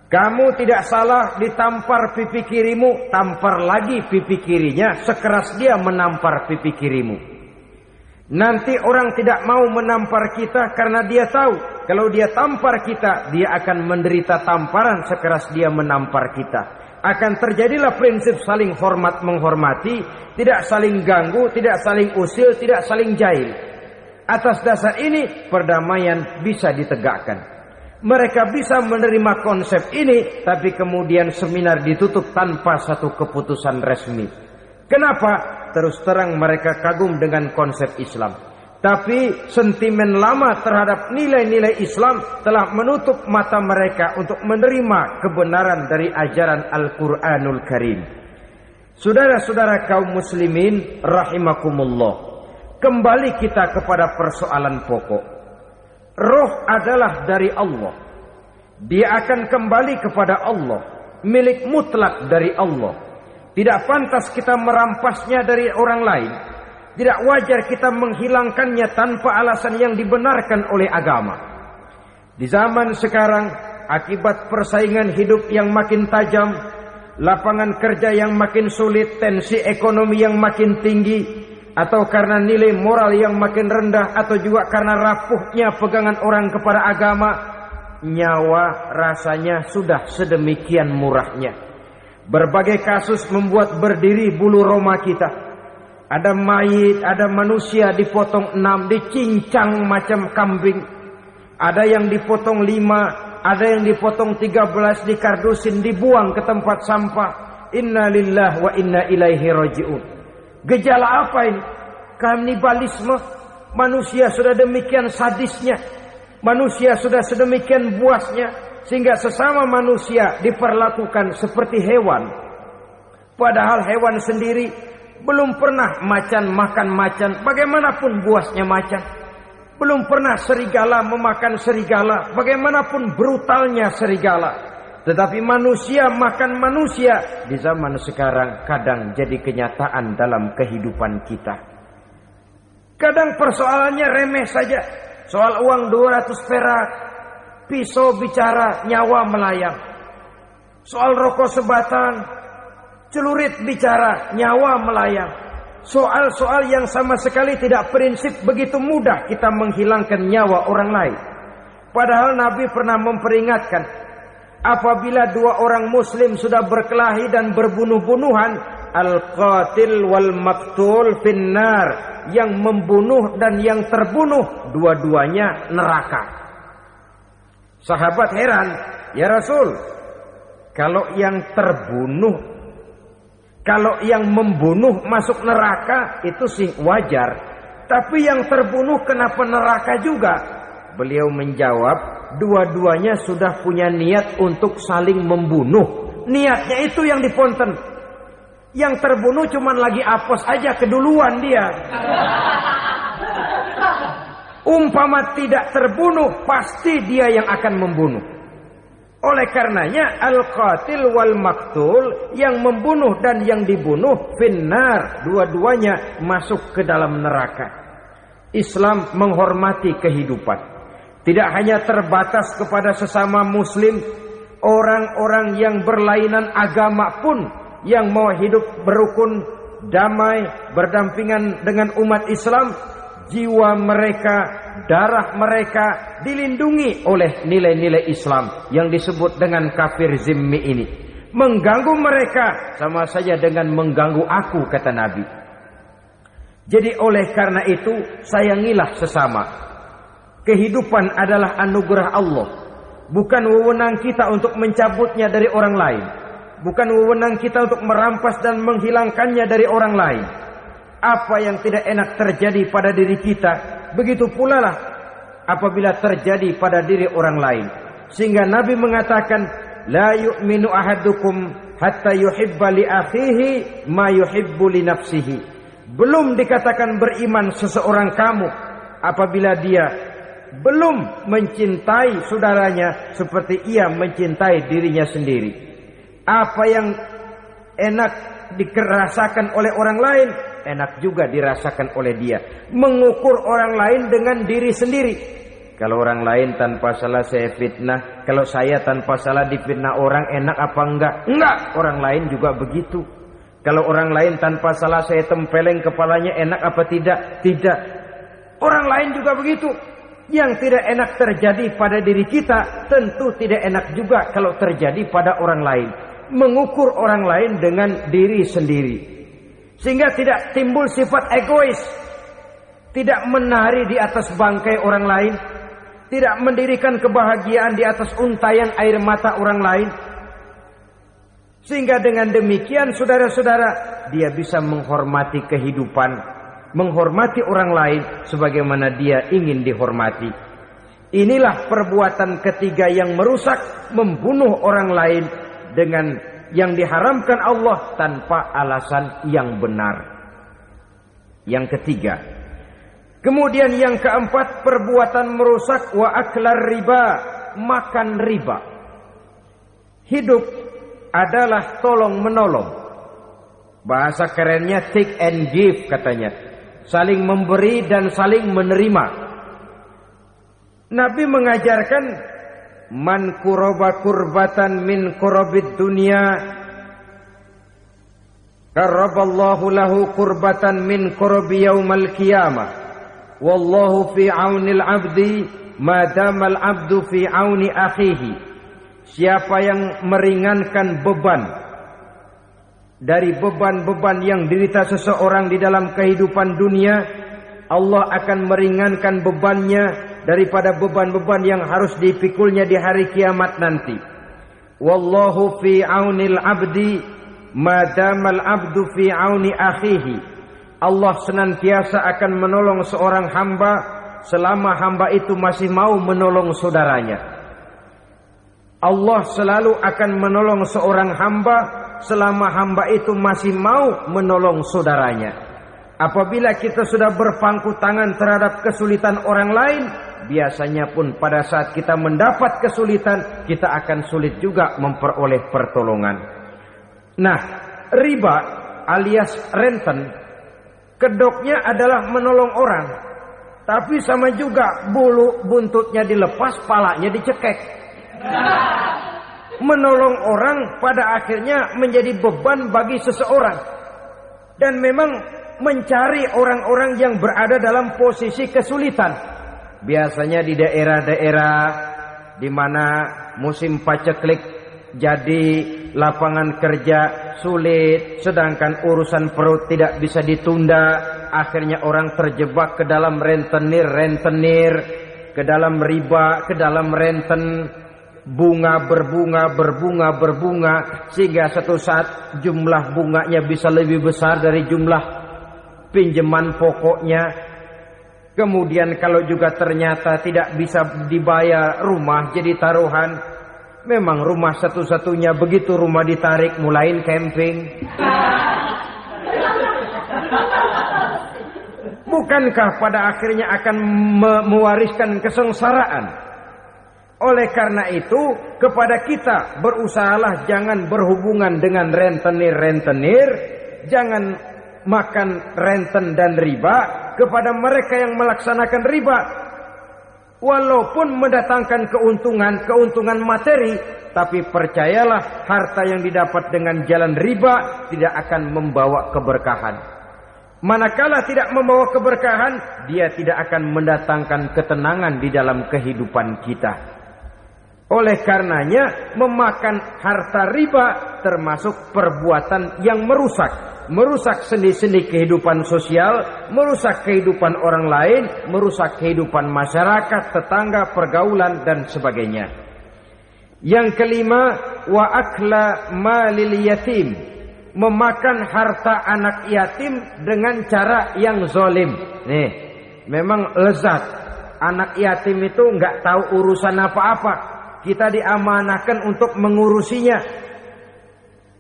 Kamu tidak salah ditampar pipi kirimu, tampar lagi pipi kirinya sekeras dia menampar pipi kirimu. Nanti orang tidak mau menampar kita karena dia tahu kalau dia tampar kita, dia akan menderita tamparan sekeras dia menampar kita. Akan terjadilah prinsip saling hormat menghormati, tidak saling ganggu, tidak saling usil, tidak saling jahil. Atas dasar ini perdamaian bisa ditegakkan. Mereka bisa menerima konsep ini, tapi kemudian seminar ditutup tanpa satu keputusan resmi. Kenapa? Terus terang mereka kagum dengan konsep Islam. Tapi sentimen lama terhadap nilai-nilai Islam telah menutup mata mereka untuk menerima kebenaran dari ajaran Al-Quranul Karim. Saudara-saudara kaum muslimin rahimakumullah. Kembali kita kepada persoalan pokok. Roh adalah dari Allah. Dia akan kembali kepada Allah. Milik mutlak dari Allah. Tidak pantas kita merampasnya dari orang lain. Tidak wajar kita menghilangkannya tanpa alasan yang dibenarkan oleh agama. Di zaman sekarang akibat persaingan hidup yang makin tajam, lapangan kerja yang makin sulit, tensi ekonomi yang makin tinggi, atau karena nilai moral yang makin rendah, atau juga karena rapuhnya pegangan orang kepada agama, nyawa rasanya sudah sedemikian murahnya. Berbagai kasus membuat berdiri bulu roma kita. Ada mayit, ada manusia dipotong 6, dicincang macam kambing. Ada yang dipotong 5, ada yang dipotong 13, dikardusin, dibuang ke tempat sampah. Inna lillahi wa inna ilaihi raji'un. Gejala apa ini? Kanibalisme. Manusia sudah demikian sadisnya, manusia sudah sedemikian buasnya, sehingga sesama manusia diperlakukan seperti hewan. Padahal hewan sendiri belum pernah macan makan macan, bagaimanapun buasnya macan. Belum pernah serigala memakan serigala, bagaimanapun brutalnya serigala. Tetapi manusia makan manusia di zaman sekarang kadang jadi kenyataan dalam kehidupan kita. Kadang persoalannya remeh saja. Soal uang 200 perak, pisau bicara, nyawa melayang. Soal rokok sebatang, celurit bicara, nyawa melayang. Soal-soal yang sama sekali tidak prinsip, begitu mudah kita menghilangkan nyawa orang lain. Padahal Nabi pernah memperingatkan, apabila dua orang muslim sudah berkelahi dan berbunuh-bunuhan, al-qatil wal maktul finnar, yang membunuh dan yang terbunuh dua-duanya neraka. Sahabat heran, ya Rasul, kalau yang terbunuh, kalau yang membunuh masuk neraka itu sih wajar, tapi yang terbunuh kenapa neraka juga? Beliau menjawab, dua-duanya sudah punya niat untuk saling membunuh. Niatnya itu yang diponten. Yang terbunuh cuman lagi apes aja, keduluan dia. Umpama tidak terbunuh, pasti dia yang akan membunuh. Oleh karenanya al-qatil wal maktul, yang membunuh dan yang dibunuh finnar, dua-duanya masuk ke dalam neraka. Islam menghormati kehidupan. Tidak hanya terbatas kepada sesama muslim, orang-orang yang berlainan agama pun yang mau hidup berukun, damai, berdampingan dengan umat Islam, jiwa mereka, darah mereka dilindungi oleh nilai-nilai Islam yang disebut dengan kafir zimmi ini. Mengganggu mereka sama saja dengan mengganggu aku, kata Nabi. Jadi oleh karena itu, sayangilah sesama. Kehidupan adalah anugerah Allah, bukan wewenang kita untuk mencabutnya dari orang lain, bukan wewenang kita untuk merampas dan menghilangkannya dari orang lain. Apa yang tidak enak terjadi pada diri kita, begitu pula lah apabila terjadi pada diri orang lain. Sehingga Nabi mengatakan, la yu'minu ahadukum hatta yuhibba li akhihi ma yuhibbu li nafsihi. Belum dikatakan beriman seseorang kamu apabila dia belum mencintai saudaranya seperti ia mencintai dirinya sendiri. Apa yang enak dirasakan oleh orang lain, enak juga dirasakan oleh dia. Mengukur orang lain dengan diri sendiri. Kalau orang lain tanpa salah saya fitnah, kalau saya tanpa salah difitnah orang, enak apa enggak? Enggak, orang lain juga begitu. Kalau orang lain tanpa salah saya tempeleng kepalanya, enak apa tidak? Tidak. Orang lain juga begitu. Yang tidak enak terjadi pada diri kita, tentu tidak enak juga kalau terjadi pada orang lain. Mengukur orang lain dengan diri sendiri, sehingga tidak timbul sifat egois, tidak menari di atas bangkai orang lain, tidak mendirikan kebahagiaan di atas untayan air mata orang lain. Sehingga dengan demikian saudara-saudara, dia bisa menghormati kehidupan, menghormati orang lain sebagaimana dia ingin dihormati. Inilah perbuatan ketiga yang merusak, membunuh orang lain dengan yang diharamkan Allah tanpa alasan yang benar. Yang ketiga. Kemudian yang keempat, perbuatan merusak wa aklar riba, makan riba. Hidup adalah tolong menolong. Bahasa kerennya take and give katanya. Saling memberi dan saling menerima. Nabi mengajarkan man kuraba kurbatan min kurabid dunya karaballahu lahu kurbatan min kurabi yaumal qiyamah. Wallahu fi aunil abdi madamal abdu fi auni akhihi. Siapa yang meringankan beban dari beban-beban yang derita seseorang di dalam kehidupan dunia, Allah akan meringankan bebannya daripada beban-beban yang harus dipikulnya di hari kiamat nanti. Wallahu fi aunil abdi madamal abdu fi auni akhihi. Allah senantiasa akan menolong seorang hamba selama hamba itu masih mau menolong saudaranya. Allah selalu akan menolong seorang hamba selama hamba itu masih mau menolong saudaranya. Apabila kita sudah berpangku tangan terhadap kesulitan orang lain, biasanya pun pada saat kita mendapat kesulitan, kita akan sulit juga memperoleh pertolongan. Nah, riba alias renten, kedoknya adalah menolong orang, tapi sama juga bulu buntutnya dilepas, palanya dicekek. Menolong orang pada akhirnya menjadi beban bagi seseorang. Dan memang mencari orang-orang yang berada dalam posisi kesulitan. Biasanya di daerah-daerah di mana musim paceklik, jadi lapangan kerja sulit, sedangkan urusan perut tidak bisa ditunda. Akhirnya orang terjebak ke dalam rentenir, ke dalam riba, ke dalam renten. Bunga berbunga sehingga satu saat jumlah bunganya bisa lebih besar dari jumlah pinjaman pokoknya. Kemudian kalau juga ternyata tidak bisa dibayar, rumah jadi taruhan. Memang rumah satu-satunya, begitu rumah ditarik mulain camping. Bukankah pada akhirnya akan mewariskan kesengsaraan? Oleh karena itu, kepada kita berusahalah jangan berhubungan dengan rentenir, jangan makan renten dan riba. Kepada mereka yang melaksanakan riba, walaupun mendatangkan keuntungan materi, tapi percayalah harta yang didapat dengan jalan riba tidak akan membawa keberkahan. Manakala tidak membawa keberkahan, dia tidak akan mendatangkan ketenangan di dalam kehidupan kita. Oleh karenanya memakan harta riba termasuk perbuatan yang merusak sendi-sendi kehidupan sosial, merusak kehidupan orang lain, merusak kehidupan masyarakat, tetangga, pergaulan dan sebagainya. Yang kelima, wa akla malil yatim, memakan harta anak yatim dengan cara yang zalim. Nih, memang lezat. Anak yatim itu nggak tahu urusan apa-apa. Kita diamanahkan untuk mengurusinya.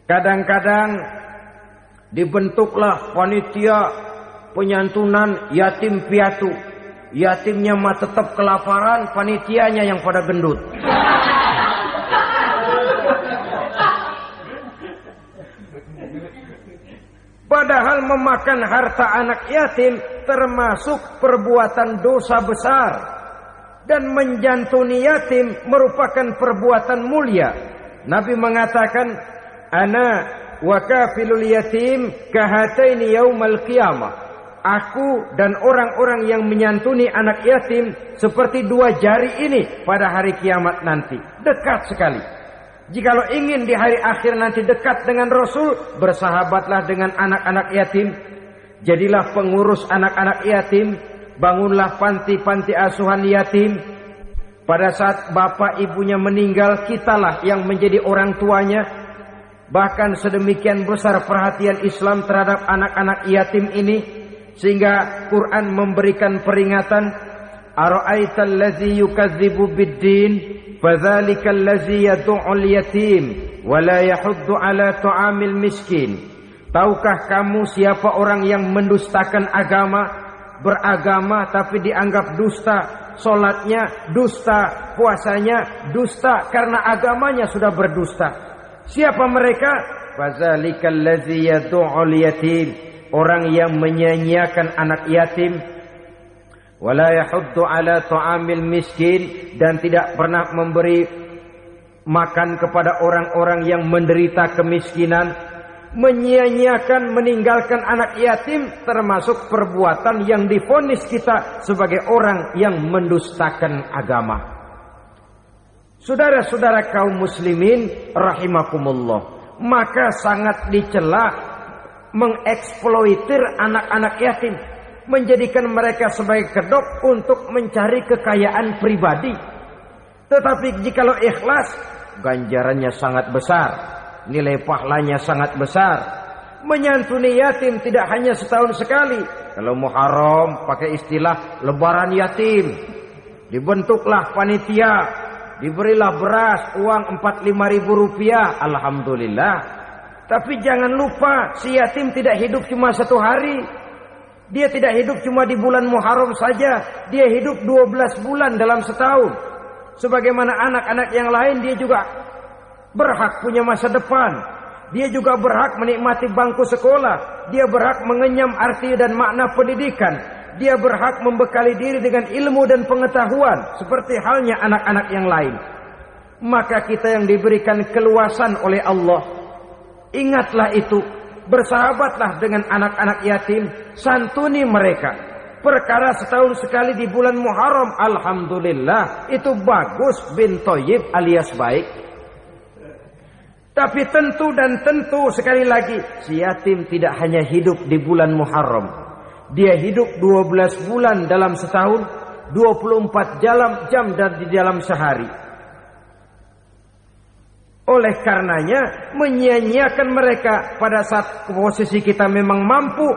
Kadang-kadang dibentuklah panitia penyantunan yatim piatu. Yatimnya mah tetap kelaparan, panitianya yang pada gendut. Padahal memakan harta anak yatim termasuk perbuatan dosa besar. Dan menjantuni yatim merupakan perbuatan mulia. Nabi mengatakan, ana wa kafilul yatim kahataini yaumal qiyamah. Aku dan orang-orang yang menyantuni anak yatim seperti dua jari ini pada hari kiamat nanti. Dekat sekali. Jikalau ingin di hari akhir nanti dekat dengan Rasul, bersahabatlah dengan anak-anak yatim. Jadilah pengurus anak-anak yatim. Bangunlah panti-panti asuhan yatim. Pada saat bapak ibunya meninggal, kitalah yang menjadi orang tuanya. Bahkan sedemikian besar perhatian Islam terhadap anak-anak yatim ini, sehingga Quran memberikan peringatan, ara'aital ladzi yukadzibu bid-din fadzalikal ladzi yad'ul yatim wa la yahuddu ala ta'amil miskin. Tahukah kamu siapa orang yang mendustakan agama? Beragama tapi dianggap dusta, solatnya dusta, puasanya dusta karena agamanya sudah berdusta. Siapa mereka? Fazalikal ladzi yad'ul yatim, orang yang menyanyiakan anak yatim. Wala yahuddu ala ta'amil miskin, dan tidak pernah memberi makan kepada orang-orang yang menderita kemiskinan. Menyia-nyiakan, meninggalkan anak yatim termasuk perbuatan yang divonis kita sebagai orang yang mendustakan agama. Saudara-saudara kaum muslimin rahimakumullah, maka sangat dicela mengeksploitir anak-anak yatim, menjadikan mereka sebagai kedok untuk mencari kekayaan pribadi. Tetapi jikalau ikhlas, ganjarannya sangat besar, nilai pahalanya sangat besar. Menyantuni yatim tidak hanya setahun sekali. Kalau Muharram pakai istilah lebaran yatim, dibentuklah panitia, diberilah beras, uang 45.000 rupiah, alhamdulillah. Tapi jangan lupa, si yatim tidak hidup cuma satu hari. Dia tidak hidup cuma di bulan Muharram saja, dia hidup 12 bulan dalam setahun. Sebagaimana anak-anak yang lain, dia juga berhak punya masa depan. Dia juga berhak menikmati bangku sekolah. Dia berhak mengenyam arti dan makna pendidikan. Dia berhak membekali diri dengan ilmu dan pengetahuan seperti halnya anak-anak yang lain. Maka kita yang diberikan keluasan oleh Allah, ingatlah itu, bersahabatlah dengan anak-anak yatim, santuni mereka. Perkara setahun sekali di bulan Muharram, alhamdulillah, itu bagus, bin Thayyib alias baik. Tapi tentu dan tentu sekali lagi, si yatim tidak hanya hidup di bulan Muharram. Dia hidup 12 bulan dalam setahun, 24 jam dan di dalam sehari. Oleh karenanya, menyia-nyiakan mereka pada saat posisi kita memang mampu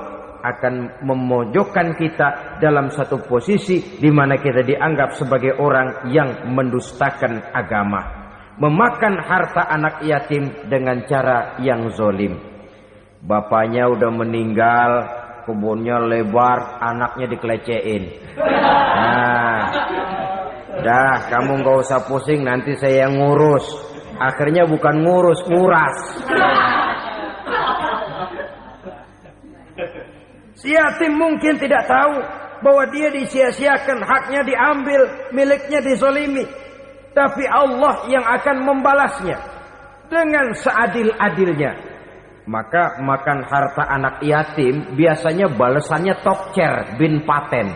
akan memojokkan kita dalam satu posisi di mana kita dianggap sebagai orang yang mendustakan agama. Memakan harta anak yatim dengan cara yang zolim. Bapaknya udah meninggal, kebunnya lebar, anaknya dikelecehin. Nah, dah kamu gak usah pusing, nanti saya yang ngurus. Akhirnya bukan ngurus, nguras. Si yatim mungkin tidak tahu bahwa dia disia-siakan, haknya diambil, miliknya dizolimi. Tapi Allah yang akan membalasnya dengan seadil-adilnya. Maka makan harta anak yatim biasanya balasannya tokcer bin paten.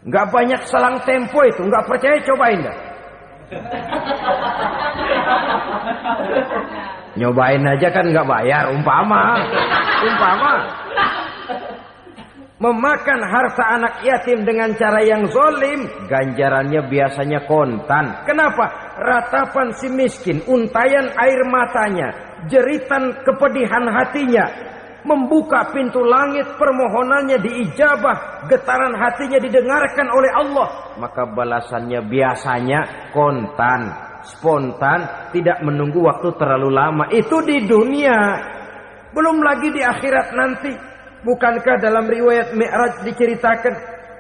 Gak banyak selang tempo itu, gak percaya cobain dah. Nyobain aja kan gak bayar, umpama. Memakan harta anak yatim dengan cara yang zolim, ganjarannya biasanya kontan. Kenapa? Ratapan si miskin, untayan air matanya, jeritan kepedihan hatinya, membuka pintu langit, permohonannya diijabah, getaran hatinya didengarkan oleh Allah. Maka balasannya biasanya kontan, spontan, tidak menunggu waktu terlalu lama. Itu di dunia, belum lagi di akhirat nanti. Bukankah dalam riwayat Mi'raj diceritakan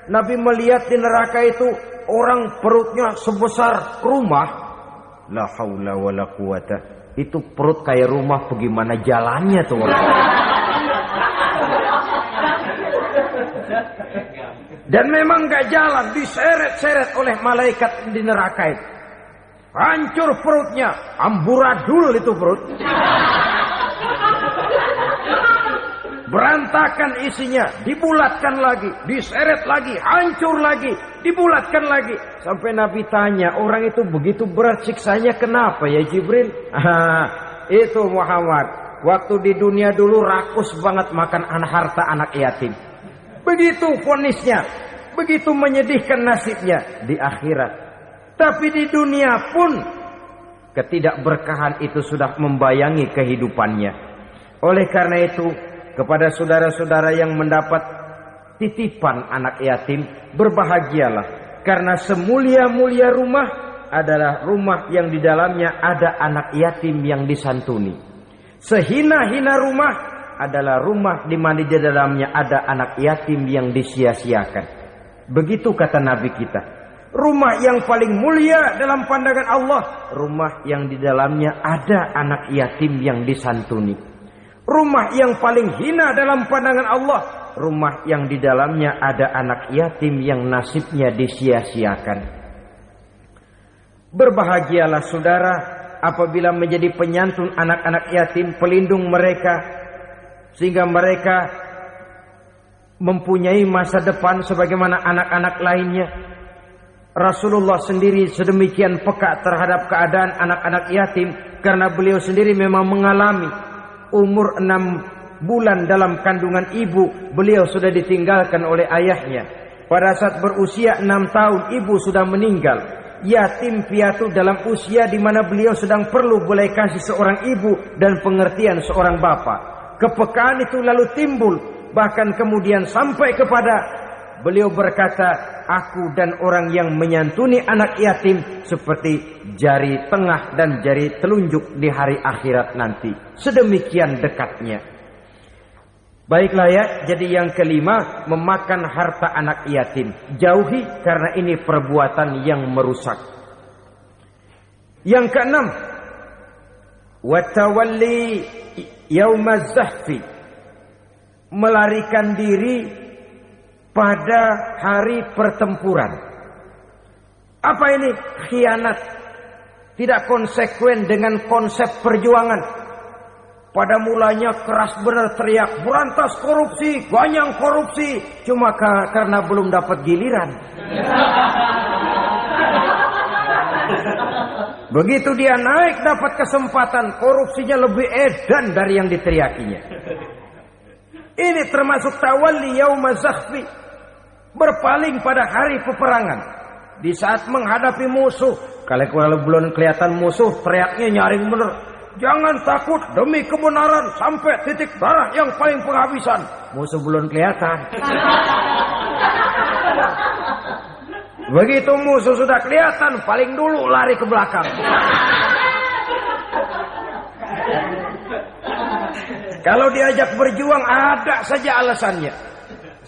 Nabi melihat di neraka itu orang perutnya sebesar rumah. La haula wala quwata. Itu perut kayak rumah, bagaimana jalannya tuh orang. Dan memang gak jalan, diseret-seret oleh malaikat di neraka itu. Hancur perutnya, amburadul itu perut. Berantakan isinya, dibulatkan lagi, diseret lagi, hancur lagi, dibulatkan lagi. Sampai Nabi tanya, orang itu begitu berat siksanya kenapa ya Jibril? Itu Muhammad, waktu di dunia dulu rakus banget makan harta anak yatim. Begitu vonisnya, begitu menyedihkan nasibnya di akhirat. Tapi di dunia pun ketidakberkahan itu sudah membayangi kehidupannya. Oleh karena itu, kepada saudara-saudara yang mendapat titipan anak yatim, berbahagialah. Karena semulia-mulia rumah adalah rumah yang di dalamnya ada anak yatim yang disantuni. Sehina-hina rumah adalah rumah di mana di dalamnya ada anak yatim yang disia-siakan. Begitu kata Nabi kita. Rumah yang paling mulia dalam pandangan Allah, rumah yang di dalamnya ada anak yatim yang disantuni. Rumah yang paling hina dalam pandangan Allah, rumah yang di dalamnya ada anak yatim yang nasibnya disia-siakan. Berbahagialah saudara apabila menjadi penyantun anak-anak yatim, pelindung mereka, sehingga mereka mempunyai masa depan sebagaimana anak-anak lainnya. Rasulullah sendiri sedemikian peka terhadap keadaan anak-anak yatim karena beliau sendiri memang mengalami umur 6 bulan dalam kandungan ibu, beliau sudah ditinggalkan oleh ayahnya. Pada saat berusia 6 tahun ibu sudah meninggal. Yatim piatu dalam usia di mana beliau sedang perlu belas kasih seorang ibu dan pengertian seorang bapak. Kepekaan itu lalu timbul, bahkan kemudian sampai kepada beliau berkata, aku dan orang yang menyantuni anak yatim seperti jari tengah dan jari telunjuk di hari akhirat nanti. Sedemikian dekatnya. Baiklah ya, jadi yang kelima, memakan harta anak yatim. Jauhi karena ini perbuatan yang merusak. Yang keenam, watawalli yaumaz zahfi. Melarikan diri pada hari pertempuran. Apa ini? Khianat. Tidak konsekuen dengan konsep perjuangan. Pada mulanya keras benar teriak, berantas korupsi, ganyang korupsi. Cuma karena belum dapat giliran. Begitu dia naik dapat kesempatan, korupsinya lebih edan dari yang diteriakinya. Ini termasuk tawalli yaumaz zahfi. Berpaling pada hari peperangan. Di saat menghadapi musuh. Kalau belum kelihatan musuh, teriaknya nyaring bener. Jangan takut demi kebenaran sampai titik darah yang paling penghabisan. Musuh belum kelihatan. Begitu musuh sudah kelihatan, paling dulu lari ke belakang. Kalau diajak berjuang ada saja alasannya.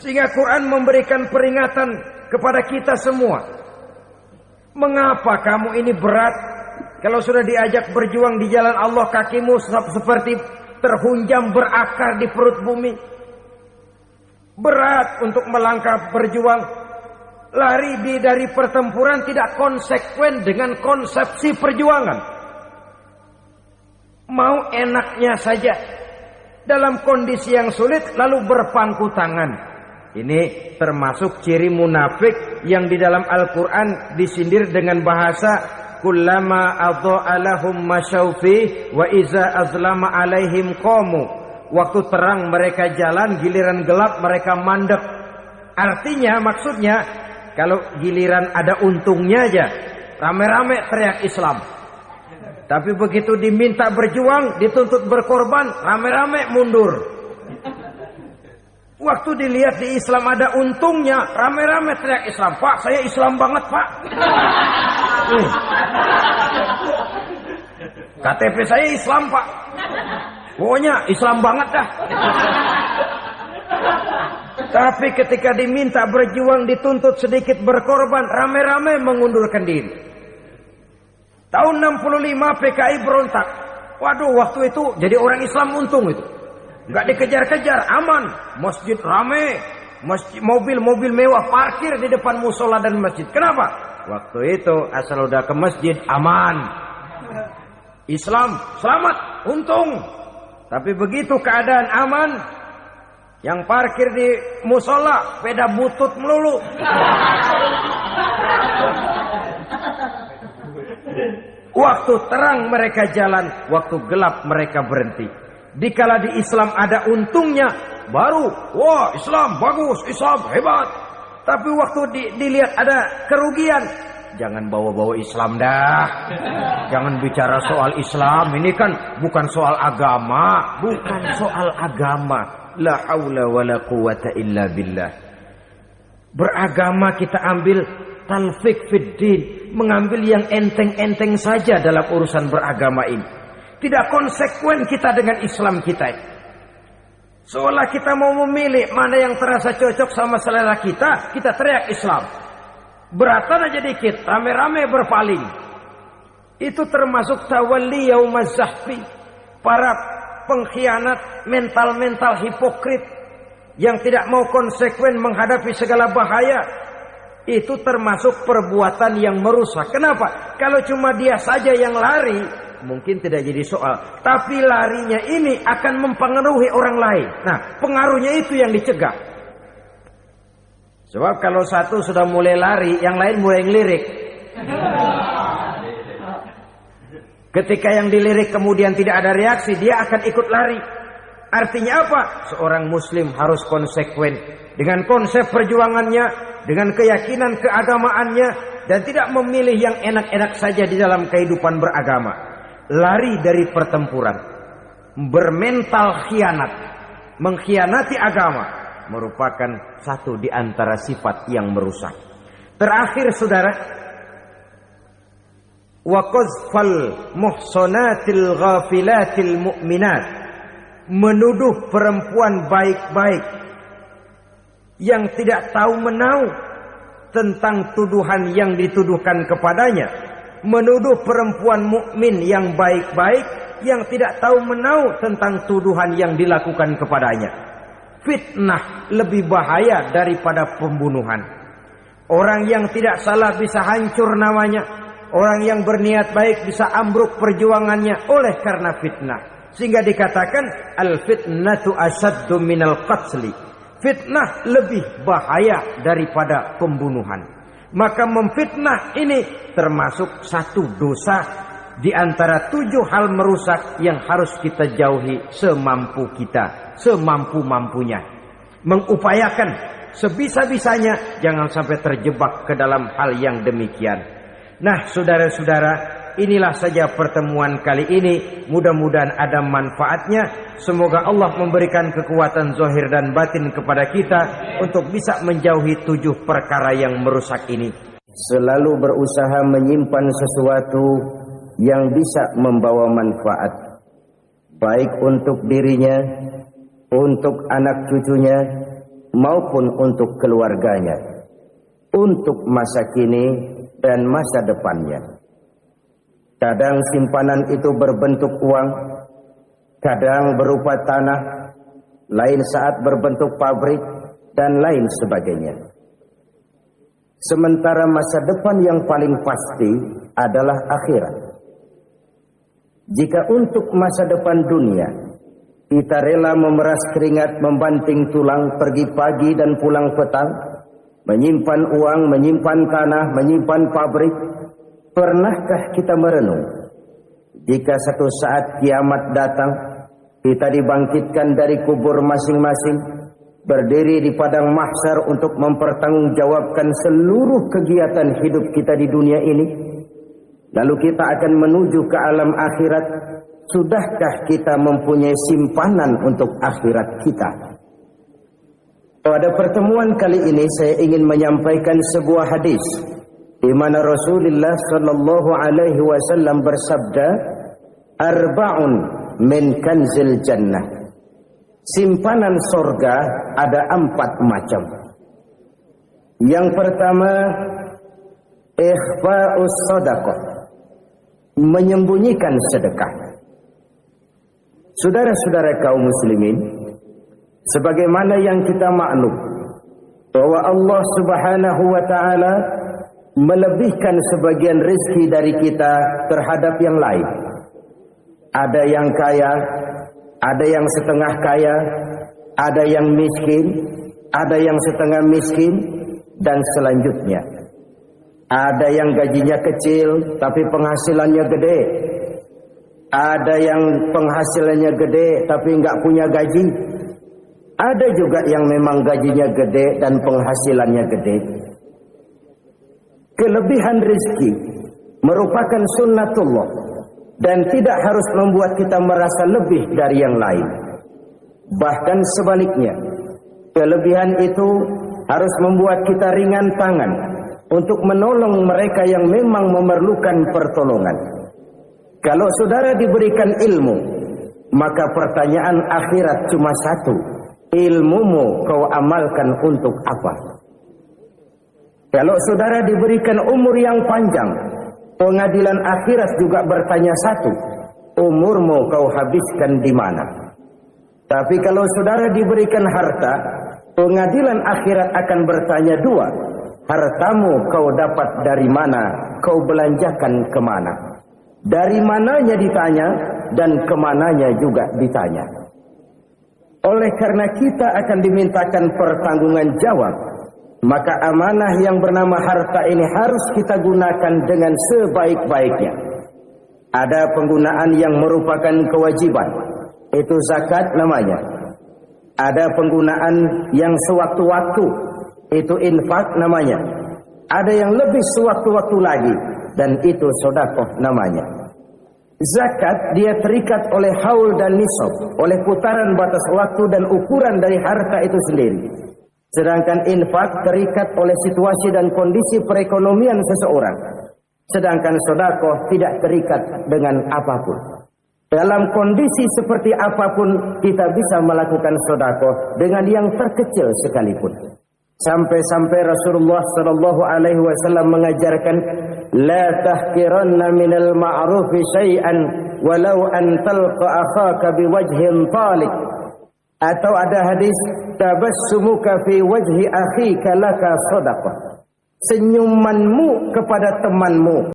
Sehingga Quran memberikan peringatan kepada kita semua. Mengapa kamu ini berat? Kalau sudah diajak berjuang di jalan Allah, kakimu seperti terhunjam berakar di perut bumi. Berat untuk melangkah berjuang. Lari dari pertempuran tidak konsekuen dengan konsepsi perjuangan. Mau enaknya saja. Dalam kondisi yang sulit lalu berpangku tangan. Ini termasuk ciri munafik yang di dalam Al-Quran disindir dengan bahasa kullama adha'a lahum masyaufi wa iza azlama alaihim qamu. Waktu terang mereka jalan, giliran gelap mereka mandek. Artinya maksudnya kalau giliran ada untungnya aja rame-rame teriak Islam. Tapi begitu diminta berjuang, dituntut berkorban, rame-rame mundur. Waktu dilihat di Islam ada untungnya, rame-rame teriak Islam. Pak, saya Islam banget, Pak. KTP saya Islam, Pak. Pokoknya Islam banget dah. Tapi ketika diminta berjuang, dituntut sedikit berkorban, rame-rame mengundurkan diri. Tahun 65 PKI berontak. Waduh, waktu itu jadi orang Islam untung itu. Nggak dikejar-kejar, aman. Masjid rame, mobil-mobil mewah parkir di depan musola dan masjid. Kenapa? Waktu itu asal udah ke masjid aman. Islam selamat, untung. Tapi begitu keadaan aman, yang parkir di musola sepeda butut melulu. Waktu terang mereka jalan, waktu gelap mereka berhenti. Dikala di Islam ada untungnya, baru wah Islam bagus, Islam hebat. Tapi waktu dilihat ada kerugian, jangan bawa-bawa Islam dah. Jangan bicara soal Islam, ini kan bukan soal agama, bukan soal agama. La haula wala quwata illa billah. Beragama kita ambil talfik fiddin, mengambil yang enteng-enteng saja dalam urusan beragama ini. Tidak konsekuen kita dengan Islam kita. Seolah kita mau memilih mana yang terasa cocok sama selera kita, kita teriak Islam. Beratan aja dikit, rame-rame berpaling. Itu termasuk tawalli yaumaz zahfi. Para pengkhianat, mental-mental hipokrit. yang tidak mau konsekuen menghadapi segala bahaya, itu termasuk perbuatan yang merusak. Kenapa? Kalau cuma dia saja yang lari, mungkin tidak jadi soal. Tapi larinya ini akan mempengaruhi orang lain. Nah, pengaruhnya itu yang dicegah. Sebab kalau satu sudah mulai lari, yang lain mulai ngelirik. Ketika yang dilirik kemudian tidak ada reaksi, dia akan ikut lari. Artinya apa? Seorang muslim harus konsekuen dengan konsep perjuangannya, dengan keyakinan keagamaannya, dan tidak memilih yang enak-enak saja di dalam kehidupan beragama. Lari dari pertempuran, bermental khianat, mengkhianati agama, merupakan satu di antara sifat yang merusak. Terakhir saudara, wa qazfal muhsanatil ghafilatil mu'minat, menuduh perempuan baik-baik yang tidak tahu menahu tentang tuduhan yang dituduhkan kepadanya, menuduh perempuan mukmin yang baik-baik yang tidak tahu menahu tentang tuduhan yang dilakukan kepadanya. Fitnah lebih bahaya daripada pembunuhan. Orang yang tidak salah bisa hancur namanya. Orang yang berniat baik bisa ambruk perjuangannya oleh karena fitnah. Sehingga dikatakan al-fitnatu asyaddu minal qatli. Fitnah lebih bahaya daripada pembunuhan. Maka memfitnah ini termasuk satu dosa di antara 7 hal merusak yang harus kita jauhi semampu kita, semampu-mampunya. Mengupayakan sebisa-bisanya jangan sampai terjebak ke dalam hal yang demikian. Nah, saudara-saudara, inilah saja pertemuan kali ini. Mudah-mudahan ada manfaatnya. Semoga Allah memberikan kekuatan zahir dan batin kepada kita untuk bisa menjauhi 7 perkara yang merusak ini. Selalu berusaha menyimpan sesuatu yang bisa membawa manfaat, baik untuk dirinya, untuk anak cucunya, maupun untuk keluarganya, untuk masa kini dan masa depannya. Kadang simpanan itu berbentuk uang, kadang berupa tanah, lain saat berbentuk pabrik, dan lain sebagainya. Sementara masa depan yang paling pasti adalah akhirat. Jika untuk masa depan dunia kita rela memeras keringat, membanting tulang, pergi pagi dan pulang petang, menyimpan uang, menyimpan tanah, menyimpan pabrik, pernahkah kita merenung jika satu saat kiamat datang, kita dibangkitkan dari kubur masing-masing, berdiri di padang mahsyar untuk mempertanggungjawabkan seluruh kegiatan hidup kita di dunia ini, lalu kita akan menuju ke alam akhirat. Sudahkah kita mempunyai simpanan untuk akhirat kita? Pada pertemuan kali ini saya ingin menyampaikan sebuah hadis di mana Rasulullah sallallahu alaihi wasallam bersabda, "Arba'un min kanzil jannah." Simpanan sorga ada 4 macam. Yang pertama, ikhfa'us shadaqah, menyembunyikan sedekah. Saudara-saudara kaum muslimin, sebagaimana yang kita maklum bahwa Allah Subhanahu wa taala melebihkan sebagian rezeki dari kita terhadap yang lain. Ada yang kaya, ada yang setengah kaya, ada yang miskin, ada yang setengah miskin, dan selanjutnya. Ada yang gajinya kecil tapi penghasilannya gede. Ada yang penghasilannya gede tapi nggak punya gaji. Ada juga yang memang gajinya gede dan penghasilannya gede. Kelebihan rezeki merupakan sunnatullah dan tidak harus membuat kita merasa lebih dari yang lain. Bahkan sebaliknya, kelebihan itu harus membuat kita ringan tangan untuk menolong mereka yang memang memerlukan pertolongan. Kalau saudara diberikan ilmu, maka pertanyaan akhirat cuma satu: ilmumu kau amalkan untuk apa? Kalau saudara diberikan umur yang panjang, pengadilan akhirat juga bertanya satu: umurmu kau habiskan di mana? Tapi kalau saudara diberikan harta, Pengadilan akhirat akan bertanya dua. Hartamu kau dapat dari mana? Kau belanjakan kemana? Dari mananya ditanya dan kemananya juga ditanya. Oleh karena kita akan dimintakan pertanggungan jawab, maka amanah yang bernama harta ini harus kita gunakan dengan sebaik-baiknya. Ada penggunaan yang merupakan kewajiban, itu zakat namanya. Ada penggunaan yang sewaktu-waktu, itu infak namanya. Ada yang lebih sewaktu-waktu lagi, dan itu sedekah namanya. Zakat dia terikat oleh haul dan nisab, oleh putaran batas waktu dan ukuran dari harta itu sendiri. Sedangkan infak terikat oleh situasi dan kondisi perekonomian seseorang. Sedangkan sedekah tidak terikat dengan apapun. Dalam kondisi seperti apapun kita bisa melakukan sedekah dengan yang terkecil sekalipun. Sampai-sampai Rasulullah sallallahu alaihi wasallam mengajarkan, la tahqiranna minal ma'rufi syai'an walau an talqa akhaka biwajhin talik. Atau ada hadis, tabassumuka fi wajhi akhika laka sadaqah. Senyumanmu kepada temanmu